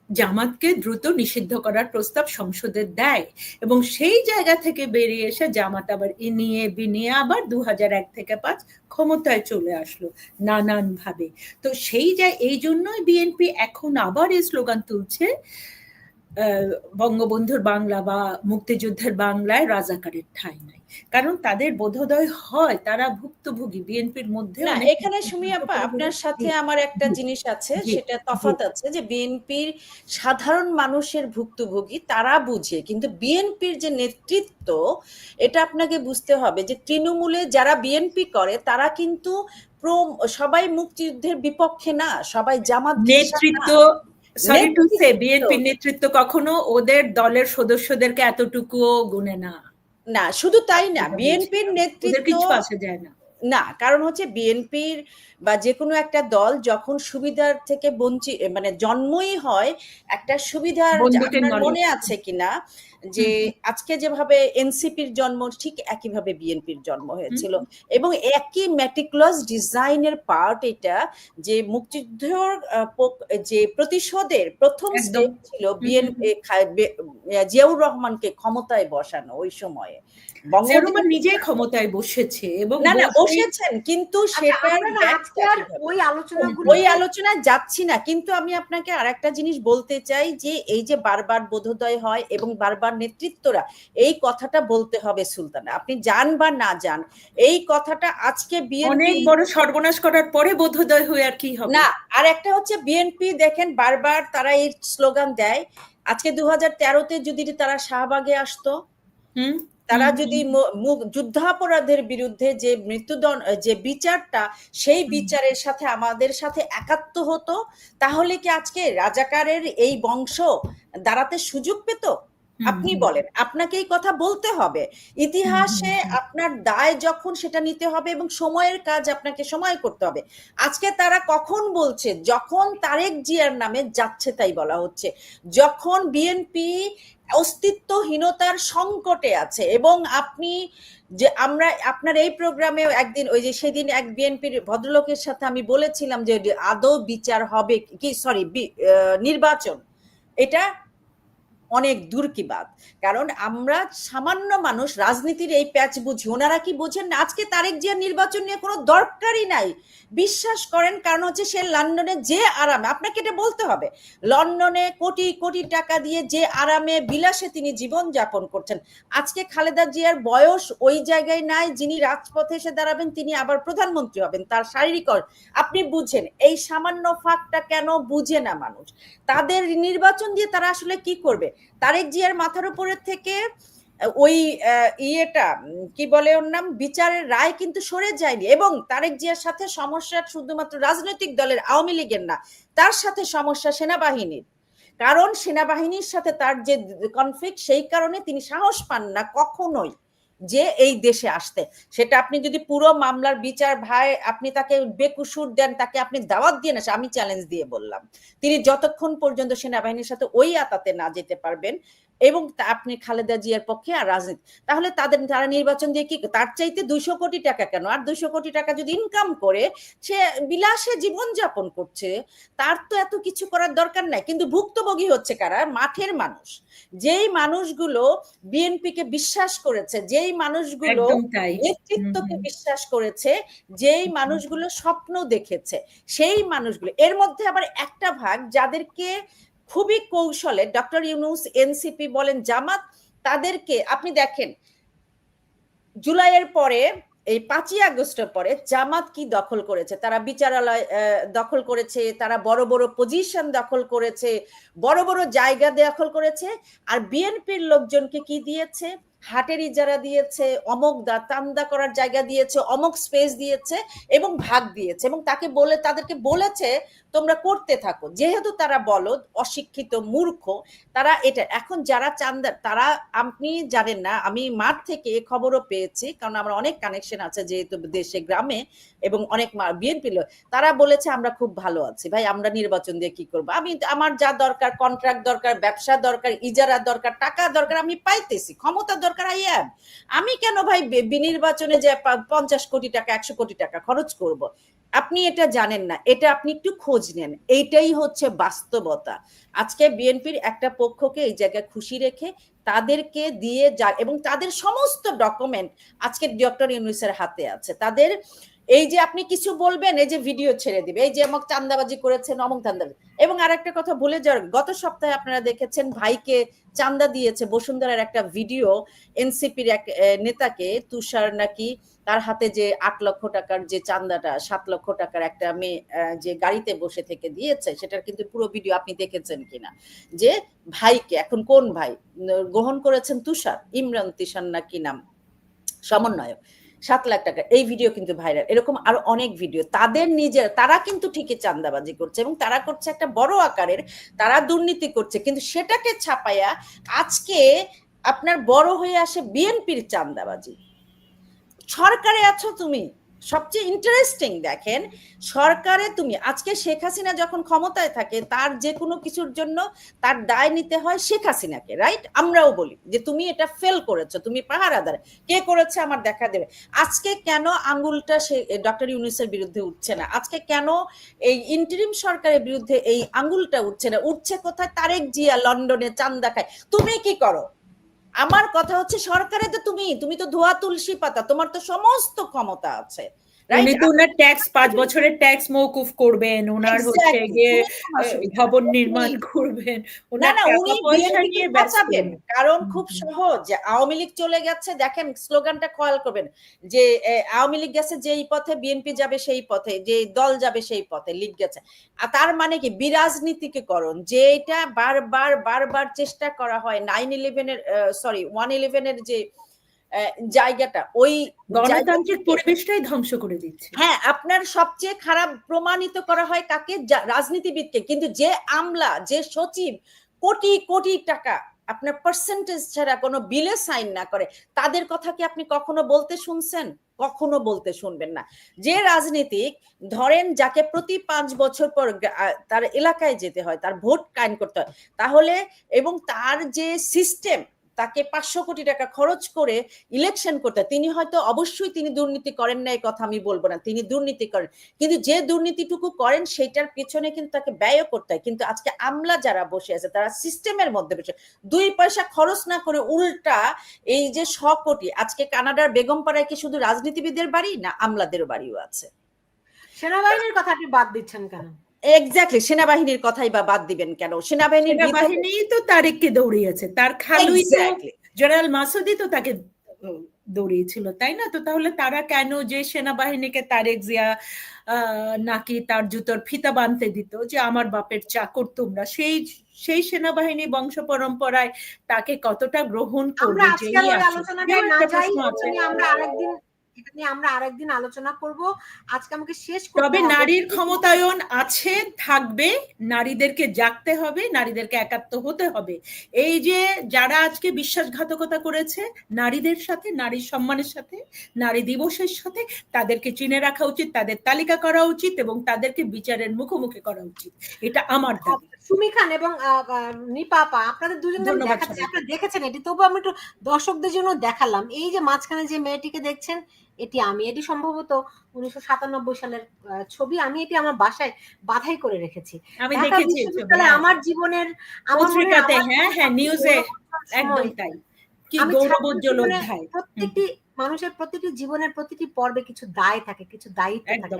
জামাতকে দ্রুত নিষিদ্ধ করার প্রস্তাব সংসদে দেয়। এবং সেই জায়গা থেকে বেরিয়ে এসে জামাত আবার ইনিয়ে বিনিয়ে আবার 2001 থেকে 5 ক্ষমতায় চলে আসলো নানান ভাবে। তো এই জন্যই বিএনপি এখন আবার এই স্লোগান তুলছে, বঙ্গবন্ধুর বাংলা বা মুক্তিযুদ্ধের বাংলায় রাজাকারের ঠাঁই নাই। কারণ তাদের বোধোদয় হয় তারা ভুক্তভোগী, বিএনপির মধ্যে না, অনেক এখানে সুমি আপা আপনার সাথে আমার একটা জিনিস আছে, সেটা তফাৎ আছে, যে বিএনপির সাধারণ মানুষের ভুক্তভোগী তারা বুঝে, কিন্তু বিএনপির যে নেতৃত্ব, এটা আপনাকে বুঝতে হবে যে তৃণমূলে যারা বিএনপি করে তারা কিন্তু সবাই মুক্তিযুদ্ধের বিপক্ষে না, সবাই জামাত নেতৃত্ব, সরি টু সে, বিএনপির নেতৃত্ব কখনো ওদের দলের সদস্যদেরকে এতটুকুও গুনে না। না, শুধু তাই না, বিএনপির নেতৃত্ব কিছু আসে যায় না। না, কারণ হচ্ছে বিএনপির বা যে কোনো একটা দল যখন সুবিধার থেকে বঞ্চিত, মানে জন্মই হয় একটা সুবিধার, আপনার মনে আছে কিনা যে আজকে যেভাবে এনসিপির জন্ম, ঠিক একইভাবে বিএনপির জন্ম হয়েছিল, এবং একই ম্যাটিকুলাস ডিজাইনের পার্ট এটা, যে মুক্তিযুদ্ধের যে প্রতিশোধের প্রথম স্টেপ ছিল বিএনপি জিয়াউর রহমানকে ক্ষমতায় বসানো। ওই সময়ে বঙ্গবন্ধু নিজেই ক্ষমতায় বসেছে, এবং না বসেছেন, কিন্তু সেটার ওই আলোচনায় যাচ্ছি না। কিন্তু আমি আপনাকে আরেকটা জিনিস বলতে চাই, যে এই যে বারবার বোধোদয় হয় এবং বারবার নেতৃত্বরা এই কথাটা বলতে হবে সুলতানা, আপনি যান বা না যান, এই কথাটা আজকে বিএনপি অনেক বড় সর্বনাশ করার পরে বোধোদয় হয়ে আর কি হবে না। আর একটা হচ্ছে বিএনপি দেখেন বারবার তারা এই স্লোগান দেয়, আজকে 2013-তে যদি তারা শাহবাগে আসতো, তারা যদি যুদ্ধাপরাধের বিরুদ্ধে যে মৃত্যুদণ্ড, যে বিচারটা, সেই বিচারের সাথে আমাদের সাথে একাত্ম হতো, তাহলে কি আজকে রাজাকারের এই বংশ দাঁড়াতে সুযোগ পেত? আপনি বলেন, আপনাকে এই কথা বলতে হবে। ইতিহাসে আপনার দায় যখন সেটা নিতে হবে এবং সময়ের কাজ আপনাকে সময় করতে হবে। আজকে তারা কখন বলছে, যখন তারেক জিয়ার নামে যাচ্ছে তাই বলা হচ্ছে, যখন বিএনপি অস্তিত্বহীনতার সংকটে আছে। এবং আপনি যে আমরা আপনার এই প্রোগ্রামে একদিন ওই যে সেদিন এক বিএনপির ভদ্রলোকের সাথে আমি বলেছিলাম যে আদৌ বিচার হবে কি, সরি নির্বাচন, এটা অনেক দূর কি বাদ। কারণ আমরা সামান্য মানুষ রাজনীতির এই প্যাচ বুঝি, ওনারা কি বোঝেন না? আজকে তারেক জিয়ার নির্বাচন নিয়ে কোনো দরকারই নাই, বিশ্বাস করেন। কারণ হচ্ছে সে লন্ডনে যে আরামে, আপনাকে এটা বলতে হবে, লন্ডনে কোটি কোটি টাকা দিয়ে যে আরামে বিলাসে তিনি জীবন যাপন করছেন। আজকে খালেদা জিয়ার বয়স ওই জায়গায় নাই যিনি রাজপথে এসে দাঁড়াবেন, তিনি আবার প্রধানমন্ত্রী হবেন, তার শারীরিক আপনি বুঝেন। এই সামান্য ফাঁকটা কেন বুঝে না মানুষ? তাদের নির্বাচন দিয়ে তারা আসলে কি করবে? তারেক জিয়ার মাথার উপরের থেকে ওই ইয়েটা কি বলে ওর নাম, বিচারের রায় কিন্তু সরে যায়নি। এবং তারেক জিয়ার সাথে সমস্যা শুধুমাত্র রাজনৈতিক দলের, আওয়ামী লীগের না, তার সাথে সমস্যা সেনাবাহিনীর। কারণ সেনাবাহিনীর সাথে তার যে কনফ্লিক্ট, সেই কারণে তিনি সাহস পান না কখনোই যে এই দেশে আসতে। সেটা আপনি যদি পুরো মামলার বিচার ভাই আপনি তাকে বেকুসুর দেন, তাকে আপনি দাওয়াত দিয়ে না, আমি চ্যালেঞ্জ দিয়ে বললাম, তিনি যতক্ষণ পর্যন্ত সেনাবাহিনীর সাথে ওই আতাতে না যেতে পারবেন এবং আপনি খালেদা জিয়ার পক্ষে আর রাজনীতি, তাহলে তারা নির্বাচন দিয়ে কি, তার চাইতে 200 কোটি টাকা কেন? আর 200 কোটি টাকা যদি ইনকাম করে সে বিলাসে জীবন যাপন করছে, তার তো এত কিছু করার দরকার নাই। কিন্তু ভুক্তভোগী হচ্ছে কারা? মাঠের মানুষ, যেই মানুষগুলো বিএনপিকে বিশ্বাস করেছে, যেই মানুষগুলো নেতৃত্বকে বিশ্বাস করেছে, যেই মানুষগুলো স্বপ্ন দেখেছে, সেই মানুষগুলো। এর মধ্যে আবার একটা ভাগ যাদেরকে খুবই কৌশলে ডক্টর ইউনূস, এনসিপি বলেন, জামাত, তাদেরকে আপনি দেখেন জুলাইয়ের পরে, এই 5ই আগস্টের পরে জামাত কি দখল করেছে? তারা বিচারালয় দখল করেছে, তারা বড় বড় পজিশন দখল করেছে, বড় বড় জায়গা দখল করেছে। আর বিএনপির লোকজনকে কি দিয়েছে? হাটের ইজারা দিয়েছে, অমক তান্দা করার জায়গা দিয়েছে, অমক স্পেস দিয়েছে এবং ভাগ দিয়েছে, এবং তাদেরকে বলেছে তোমরা করতে থাকো। যেহেতু তারা বলদ, অশিক্ষিত, মূর্খ, তারা এটা এখন যারা চান্দার, তারা আপনি জানেন না, আমি মাঠ থেকে খবরও পেয়েছি, কারণ আমার অনেক কানেকশন আছে যেহেতু দেশে গ্রামে, এবং অনেক বিএনপি লোক, তারা বলেছে আমরা খুব ভালো আছি ভাই, আমরা নির্বাচন দিয়ে কি করবো? আমার যা দরকার, কন্ট্রাক্ট দরকার, ব্যবসা দরকার, ইজারা দরকার, টাকা দরকার, আমি পাইতেছি, ক্ষমতা দরকার, আমি কেন ভাই বিনির্বাচনে যে 50 কোটি টাকা 100 কোটি টাকা খরচ করব? আপনি এটা জানেন না, এটা আপনি একটু খোঁজ নেন। এইটাই হচ্ছে বাস্তবতা। আজকে বিএনপির একটা পক্ষকে এই জায়গায় খুশি রেখে তাদেরকে দিয়ে যা, এবং তাদের সমস্ত ডকুমেন্ট আজকে ডক্টর ইউনূসের হাতে আছে। তাদের এই যে আপনি কিছু বলবেন, এই যে ভিডিও ছেড়ে দিবে, এই যে অমুক চান্দাবাজি করেছেন, অমুক চান্দাবাজি। এবং আরেকটা কথা ভুলে যাওয়ার, গত সপ্তাহে আপনারা দেখেছেন ভাইকে চান্দা দিয়েছে বসুন্ধরার একটা ভিডিও, এনসিপির এক নেতাকে, তুষার নাকি, তার হাতে যে 8 লক্ষ টাকার যে চান্দাটা, 7 লক্ষ টাকার একটা মেয়ে যে গাড়িতে বসে থেকে দিয়েছে, সেটার কিন্তু পুরো ভিডিও আপনি দেখেছেন কিনা? যে ভাইকে, এখন কোন ভাই গ্রহণ করেছেন? তুষার, ইমরান তুষার নাকি নাম, সমন্বয়ক, 7 লাখ টাকা, এই ভিডিও কিন্তু ভাইরাল। এরকম আরো অনেক ভিডিও। তাদের নিজের, তারা কিন্তু ঠিকই চান্দাবাজি করছে এবং তারা করছে একটা বড় আকারের, তারা দুর্নীতি করছে, কিন্তু সেটাকে ছাপাইয়া আজকে আপনার বড় হয়ে আসে বিএনপির চান্দাবাজি। সরকারে আছো তুমি, সবচেয়ে ইন্টারেস্টিং দেখেন, সরকারে তুমি আজকে শেখ হাসিনা যখন ক্ষমতায় থাকে, তার যে কোনো কিছুর জন্য তার দায় নিতে হয় শেখ হাসিনাকে, রাইট? আমরাও বলি যে তুমি এটা ফেল করেছো, তুমি পাহারাদার, কে করেছে আমার দেখা দেবে। আজকে কেন আঙ্গুলটা সে ডক্টর ইউনূসের বিরুদ্ধে উঠছে না? আজকে কেন এই ইন্টারিম সরকারের বিরুদ্ধে এই আঙ্গুলটা উঠছে না? উঠছে কোথায়? তারেক জিয়া লন্ডনে চান্দা খায়, তুমি কি করো? আমার কথা হচ্ছে সরকারে তো তুমি তো ধোয়া তুলসী পাতা, তোমার তো সমস্ত ক্ষমতা আছে, উনি তো ওনার ট্যাক্স 5 বছরের ট্যাক্স মওকুফ করবেন, ওনার হচ্ছে গিয়ে ভবন নির্মাণ করবেন, ওনার টাকা পয়সা নিয়ে বাঁচাবেন। কারণ খুব সহজ, আওয়ামী লীগ চলে গেছে, দেখেন স্লোগানটা খেয়াল করবেন, যে আওয়ামী লীগ গেছে যেই পথে, বিএনপি যাবে সেই পথে, যে দল যাবে সেই পথে লীগ গেছে। আর তার মানে কি? বিরাজনীতিকরণ, যেটা বারবার চেষ্টা করা হয় 111 এর যে জায়গাটা, ওই গণতান্ত্রিক পরিবেশটাই ধ্বংস করে দিচ্ছে। হ্যাঁ, আপনার সবচেয়ে খারাপ প্রমাণিত করা হয় কাকে? রাজনীতিবিদকে। কিন্তু যে আমলা, যে সচিব কোটি কোটি টাকা, আপনার পার্সেন্টেজ ছাড়া কোনো বিলে সাইন না করে, তাদের কথা কি আপনি কখনো বলতে শুনছেন? কখনো বলতে শুনবেন না। যে রাজনীতিক ধরেন যাকে প্রতি 5 বছর পর তার এলাকায় যেতে হয়, তার ভোট কায়েম করতে হয়, তাহলে এবং তার যে সিস্টেম, তাকে 500 কোটি টাকা খরচ করে ইলেকশন করতে হয়, তিনি হয়তো অবশ্যই তিনি দুর্নীতি করেন না এই কথা আমি বলবো না, তিনি দুর্নীতি করেন, কিন্তু যে দুর্নীতিটুকু করেন সেটার পেছনে কিন্তু তাকে ব্যয় করতে হয়। কিন্তু আজকে আমলা যারা বসে আছে তারা সিস্টেমের মধ্যে বসে 2 পয়সা খরচ না করে উল্টা এই যে 100 কোটি, আজকে কানাডার বেগমপাড়ায় কি শুধু রাজনীতিবিদদের বাড়ি না, আমলাদের বাড়িও আছে। সেনাবাহিনীর কথা আপনি বাদ দিচ্ছেন কেন? এক্স্যাক্টলি, সেনাবাহিনীর কথাই বা বাদ দিবেন কেন? সেনাবাহিনীর সেনাবাহিনী তো তারেককে দৌড়িয়েছে, তার খালুই তো জেনারেল মাসুদি তো তাকে দৌড়িয়েছিল, তাই না? তো তাহলে তারা কেন যে সেনাবাহিনীকে তারেক জিয়া নাকি তার জুতোর ফিতা বাঁধতে দিত যে আমার বাপের চাকর তোমরা, সেই সেনাবাহিনী বংশ পরম্পরায় তাকে কতটা গ্রহণ করবে? এটা নিয়ে আমরা আরেকদিন আলোচনা করব। আজকে আমাকে শেষ করতে তবে হবে। নারীর ক্ষমতায়ন আছে, থাকবে, নারীদেরকে জাগতে হবে, নারীদেরকে একাত্ম হতে হবে। এই যে যারা আজকে বিশ্বাসঘাতকতা করেছে নারীদের সাথে, নারীর সম্মানের সাথে, নারী দিবসের সাথে, তাদেরকে চিনে রাখা উচিত, তাদের তালিকা করা উচিত এবং তাদেরকে বিচারের মুখোমুখি করা উচিত। এটা আমার দাবি। সুমি খান এবং নিপা আপা, আপনাদের দুজনকে দেখাচ্ছি, আপনারা দেখেছেন এটি, তবু আমি একটু দর্শকদের জন্য দেখালাম। এই যে মাঝখানে যে মেয়েটিকে দেখছেন, এটি সম্ভবত 1997 সালের ছবি। আমি এটি আমার বাসায় বাধাই করে রেখেছি। আমি দেখেছি আমার জীবনের পত্রিকাতে, হ্যাঁ নিউজে, একদম তাই। কি গৌরবোজ্জ্বল অধ্যায়। প্রত্যেকটি মানুষের প্রতিটি জীবনের প্রতিটি পর্বে কিছু দায় থাকে, কিছু দায়িত্ব থাকে।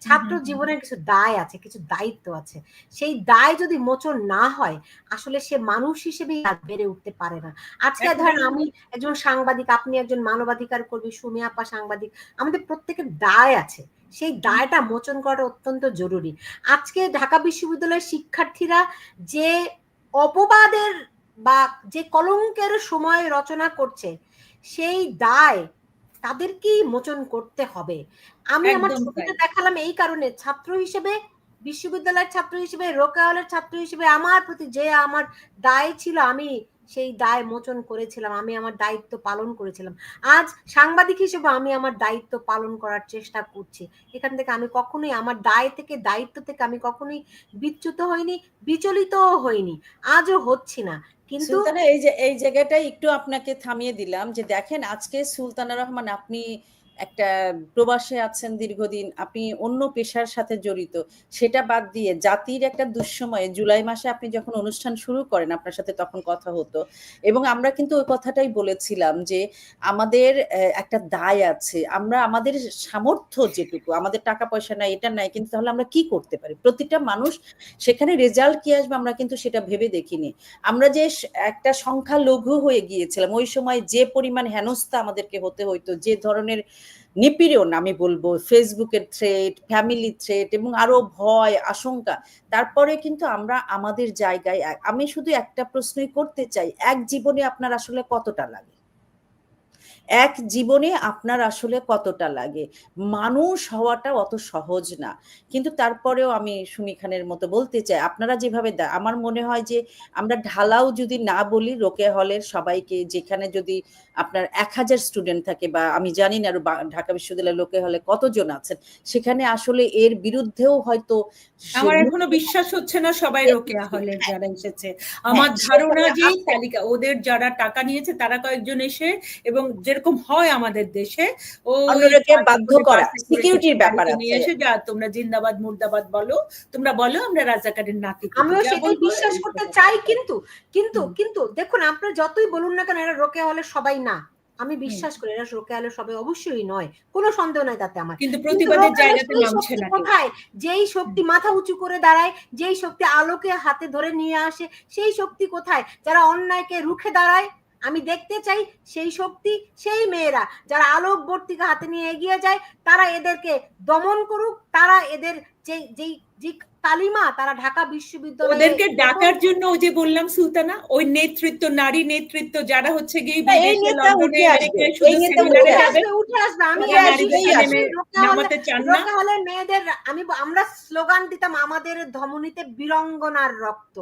ছাত্র জীবনের কিছু দায় আছে, কিছু দায়িত্ব আছে। সেই দায় যদি মোচন না হয়, আসলে সে মানুষ হিসেবেই আর বেড়ে উঠতে পারে না। আজকে ধরেন আমি একজন সাংবাদিক, আপনি একজন মানবাধিকার কর্মী, সুমি আপা সাংবাদিক, আমাদের প্রত্যেকের দায় আছে। সেই দায়টা মোচন করা অত্যন্ত জরুরি। আজকে ঢাকা বিশ্ববিদ্যালয়ের শিক্ষার্থীরা যে অপবাদের বা যে কলঙ্কের সময় রচনা করছে, সেই দায় তাদেরকেই মোচন করতে হবে। আমি আমার ছবিটা দেখালাম এই কারণে, ছাত্র হিসেবে, বিশ্ববিদ্যালয়ের ছাত্র হিসেবে, রোকেয়া হলের ছাত্র হিসেবে আমার প্রতি যে আমার দায় ছিল, আমি সেই দায় মোচন করেছিলাম, আমি আমার দায়িত্ব পালন করেছিলাম। আজ সাংবাদিক হিসেবে আমি আমার দায়িত্ব পালন করার চেষ্টা করছি। এখান থেকে আমি কখনোই আমার দায়িত্ব থেকে আমি কখনোই বিচ্যুত হইনি, বিচলিতও হইনি, আজও হচ্ছি না। কিন্তু এই জায়গাটাই একটু আপনাকে থামিয়ে দিলাম যে দেখেন, আজকে সুলতানা রহমান, আপনি একটা প্রবাসে আছেন দীর্ঘদিন, আপনি অন্য পেশার সাথে জড়িত, সেটা বাদ দিয়ে জাতির একটা দুঃসময়ে জুলাই মাসে আপনি যখন অনুষ্ঠান শুরু করেন, আপনার সাথে তখন কথা হতো এবং আমরা কিন্তু ওই কথাটাই বলেছিলাম যে আমাদের একটা দায় আছে, আমরা আমাদের সামর্থ্য যেটুকু, আমাদের টাকা পয়সা নাই, এটা নাই, কিন্তু তাহলে আমরা কি করতে পারি? প্রতিটা মানুষ সেখানে রেজাল্ট কি আসবে আমরা কিন্তু সেটা ভেবে দেখিনি। আমরা যে একটা সংখ্যালঘু হয়ে গিয়েছিলাম, ওই সময় যে পরিমাণ হেনস্থা আমাদেরকে হতে হইতো, যে ধরনের নিপীড়ন, আমি বলবো ফেসবুকের থ্রেট, ফ্যামিলি থ্রেট এবং আরো ভয়, আশঙ্কা, তারপরে কিন্তু আমরা আমাদের জায়গায়। আমি শুধু একটা প্রশ্নই করতে চাই, এক জীবনে আপনার আসলে কতটা লাগে? এক জীবনে আপনার আসলে কতটা লাগে? মানুষ হওয়াটা অত সহজ না। কিন্তু তারপরেও আমি সুমি খানের মতো বলতে চাই, আপনারা যেভাবে আমার মনে হয় যে আমরা ঢালাও যদি না বলি রোকেয়া হলের সবাইকে, যেখানে যদি আপনার 1000 স্টুডেন্ট থাকে, বা আমি জানি না ঢাকা বিশ্ববিদ্যালয়ের রোকেয়া হলে কতজন আছেন, সেখানে আসলে এর বিরুদ্ধেও হয়তো আমার এখনো বিশ্বাস হচ্ছে না সবাই রোকেয়া হলের যারা এসেছে। আমার ধারণা যে তালিকা, ওদের যারা টাকা নিয়েছে তারা কয়েকজন এসে, এবং যেরকম হয় আমাদের দেশে, ও বাধ্য করা, সিকিউরিটির ব্যাপার নিয়ে এসে, যা তোমরা জিন্দাবাদ মুর্দাবাদ বলো, তোমরা বলো আমরা রাজাকারের নাতি। আমিও সেটাই বিশ্বাস করতে চাই, কিন্তু কিন্তু কিন্তু দেখুন, আপনারা যতই বলুন না কেন, এরা রোকেয়া হলের সবাই না। আমি বিশ্বাস করি এরা রোকেয়া হলের সবাই অবশ্যই নয়, কোনো সন্দেহ নাই তাতে আমার। কিন্তু প্রতিবাদের জায়গাতে নামছে না। কোথায় যেই শক্তি মাথা উঁচু করে দাঁড়ায়, যেই শক্তি আলোকে হাতে ধরে নিয়ে আসে, সেই শক্তি কোথায়? যারা অন্যায়কে রুখে দাঁড়ায়, আমি দেখতে চাই সেই শক্তি, সেই মেয়েরা যারা আলোক বর্তিকা হাতে নিয়ে এগিয়ে যায়, তারা এদেরকে দমন করুক, তারা এদের যেই তালিমা তারা ঢাকা বিশ্ববিদ্যালয়ে ওদেরকে ডাকার জন্য ওই যে বললাম সুলতানা, ওই নেতৃত্ব, নারী নেতৃত্ব যারা হচ্ছে গিয়ে এই বিদেশে, নেতা লন্ডনে, উঠে আসবে, আমেরিকায় এই শুধু নেতা সেমিনারে উঠে যাবে, উঠে আসবে। আমি উঠে আসবে, নারীদেরকে এই নেমে আসবে। নামাতে চান না। রোকা হলে মেয়েদের আমরা স্লোগান দিতাম আমাদের ধমনীতে বীরঙ্গনার রক্ত,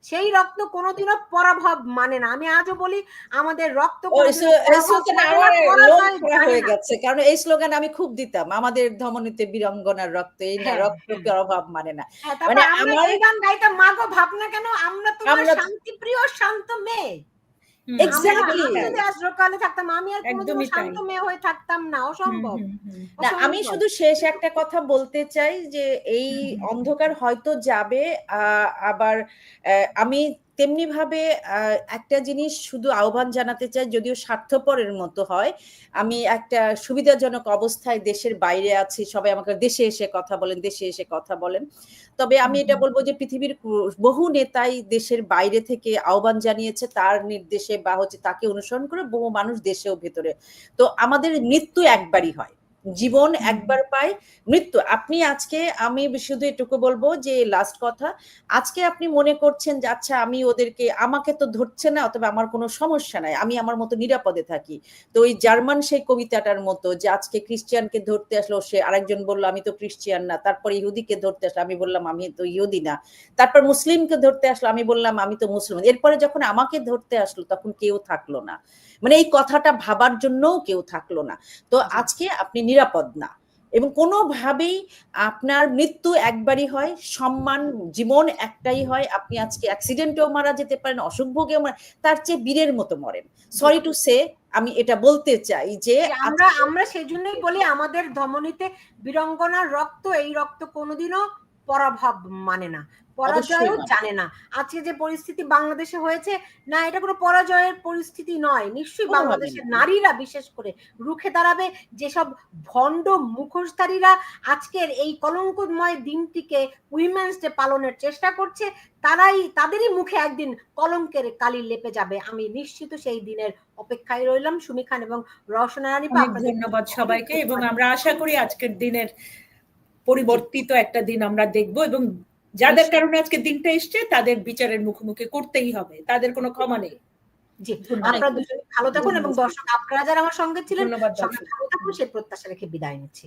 সেই রক্ত কোনোদিনও পরাভব মানে না। আমি আজও বলি আমাদের রক্ত কোনোদিনও পরাভব সুলতানা মানে না, আমার লোম পরাজয় খোঁড়া জানে হয়ে না। গেছে, কারণ এই স্লোগান আমি খুব দিতাম, আমাদের ধমনীতে বীরাঙ্গনার রক্ত, এই না হ্যাঁ, রক্তকে অভাব মানে না। হ্যাঁ, তারপর মানে আমরা আমার এই গান গাইতাম, মাগো ভাবনা কেন, আমরা তোমার আমরা শান্তিপ্রিয় শান্ত মেয়ে। হুম, এক্স্যাক্টলি আমি যদি আজ রোকালে থাকতাম, আমি আর কোনোদিনও একদমই তাই। শান্ত মেয়ে হয়ে থাকতাম না, হুম, অসম্ভব। হুম, হুম। না, আমি শুধু শেষ একটা কথা বলতে চাই যে এই অন্ধকার হয়তো যাবে, আবার আমি তেমনি ভাবে একটা জিনিস শুধু আহ্বান জানাতে চাই, যদিও স্বার্থপরের মতো হয়। আমি একটা সুবিধাজনক অবস্থায় দেশের বাইরে আছি, সবাই আমাকে দেশে এসে কথা বলেন, দেশে এসে কথা বলেন। তবে আমি এটা বলবো যে পৃথিবীর বহু নেতাই দেশের বাইরে থেকে আহ্বান জানিয়েছে, তার নির্দেশে বা হচ্ছে তাকে অনুসরণ করে বহু মানুষ দেশেও ভেতরে। তো আমাদের মৃত্যু একবারই হয়, জীবন একবার পায়, মৃত্যু। আপনি আজকে, আমি শুধু এটুকু বলবো যে লাস্ট কথা, আজকে আপনি মনে করছেন যে আচ্ছা আমি ওদেরকে, আমাকে তো ধরছে না, অথবা আমার কোনো সমস্যা নাই, আমি আমার মতো নিরাপদে থাকি। তো ওই জার্মান সেই কবিতাটার মতো যে আজকে খ্রিস্টিয়ানকে ধরতে আসলো, সে আরেকজন বললো আমি তো খ্রিস্টিয়ান না, তারপর ইহুদিকে ধরতে আসলো, আমি বললাম আমি তো ইহুদি না, তারপর মুসলিমকে ধরতে আসলো, আমি বললাম আমি তো মুসলমান, এরপরে যখন আমাকে ধরতে আসলো তখন কেউ থাকলো না, মানে এই কথাটা ভাবার জন্যও কেউ থাকলো না। তো আজকে আপনি নিরাপদ না, এবং কোনোভাবেই আপনার মৃত্যু একবারই হয়, সম্মান জীবন একটাই হয়। আপনি আজকে অ্যাক্সিডেন্টেও মারা যেতে পারেন, অসুখ ভোগেও তার চেয়ে বীরের মতো মরেন। সরি টু সে, আমি এটা বলতে চাই যে আমরা সেই জন্যই বলি আমাদের ধমনীতে বীরঙ্গনার রক্ত, এই রক্ত কোনোদিনও পরাভব মানে না, পরাজয়ও জানে না। আজকে যে পরিস্থিতি বাংলাদেশে হয়েছে, না এটা কোনো পরাজয়ের পরিস্থিতি নয়, নিশ্চয়ই বাংলাদেশের নারীরা বিশেষ করে রুখে দাঁড়াবে। যেসব ভণ্ড মুখোশধারীরা আজকের এই কলঙ্কময় দিনটিকে উইমেন্স ডে পালনের চেষ্টা করছে, তাদেরই মুখে একদিন কলঙ্কের কালি লেপে যাবে। আমি নিশ্চিত সেই দিনের অপেক্ষায় রইলাম। সুমি খান এবং রওশনা রানী, ধন্যবাদ সবাইকে, এবং আমরা আশা করি আজকের দিনের পরিবর্তিত একটা দিন আমরা দেখব, এবং যাদের কারণে আজকে দিনটা এসছে তাদের বিচারের মুখোমুখি করতেই হবে, তাদের কোনো ক্ষমা নেই। জি, আপনারা দুজনে ভালো থাকুন, এবং দর্শক আপনারা যারা আমার সঙ্গে ছিলেন ধন্যবাদ সবাই দর্শক। ভালো থাকুন, সেই প্রত্যাশা রেখে বিদায় নিচ্ছি।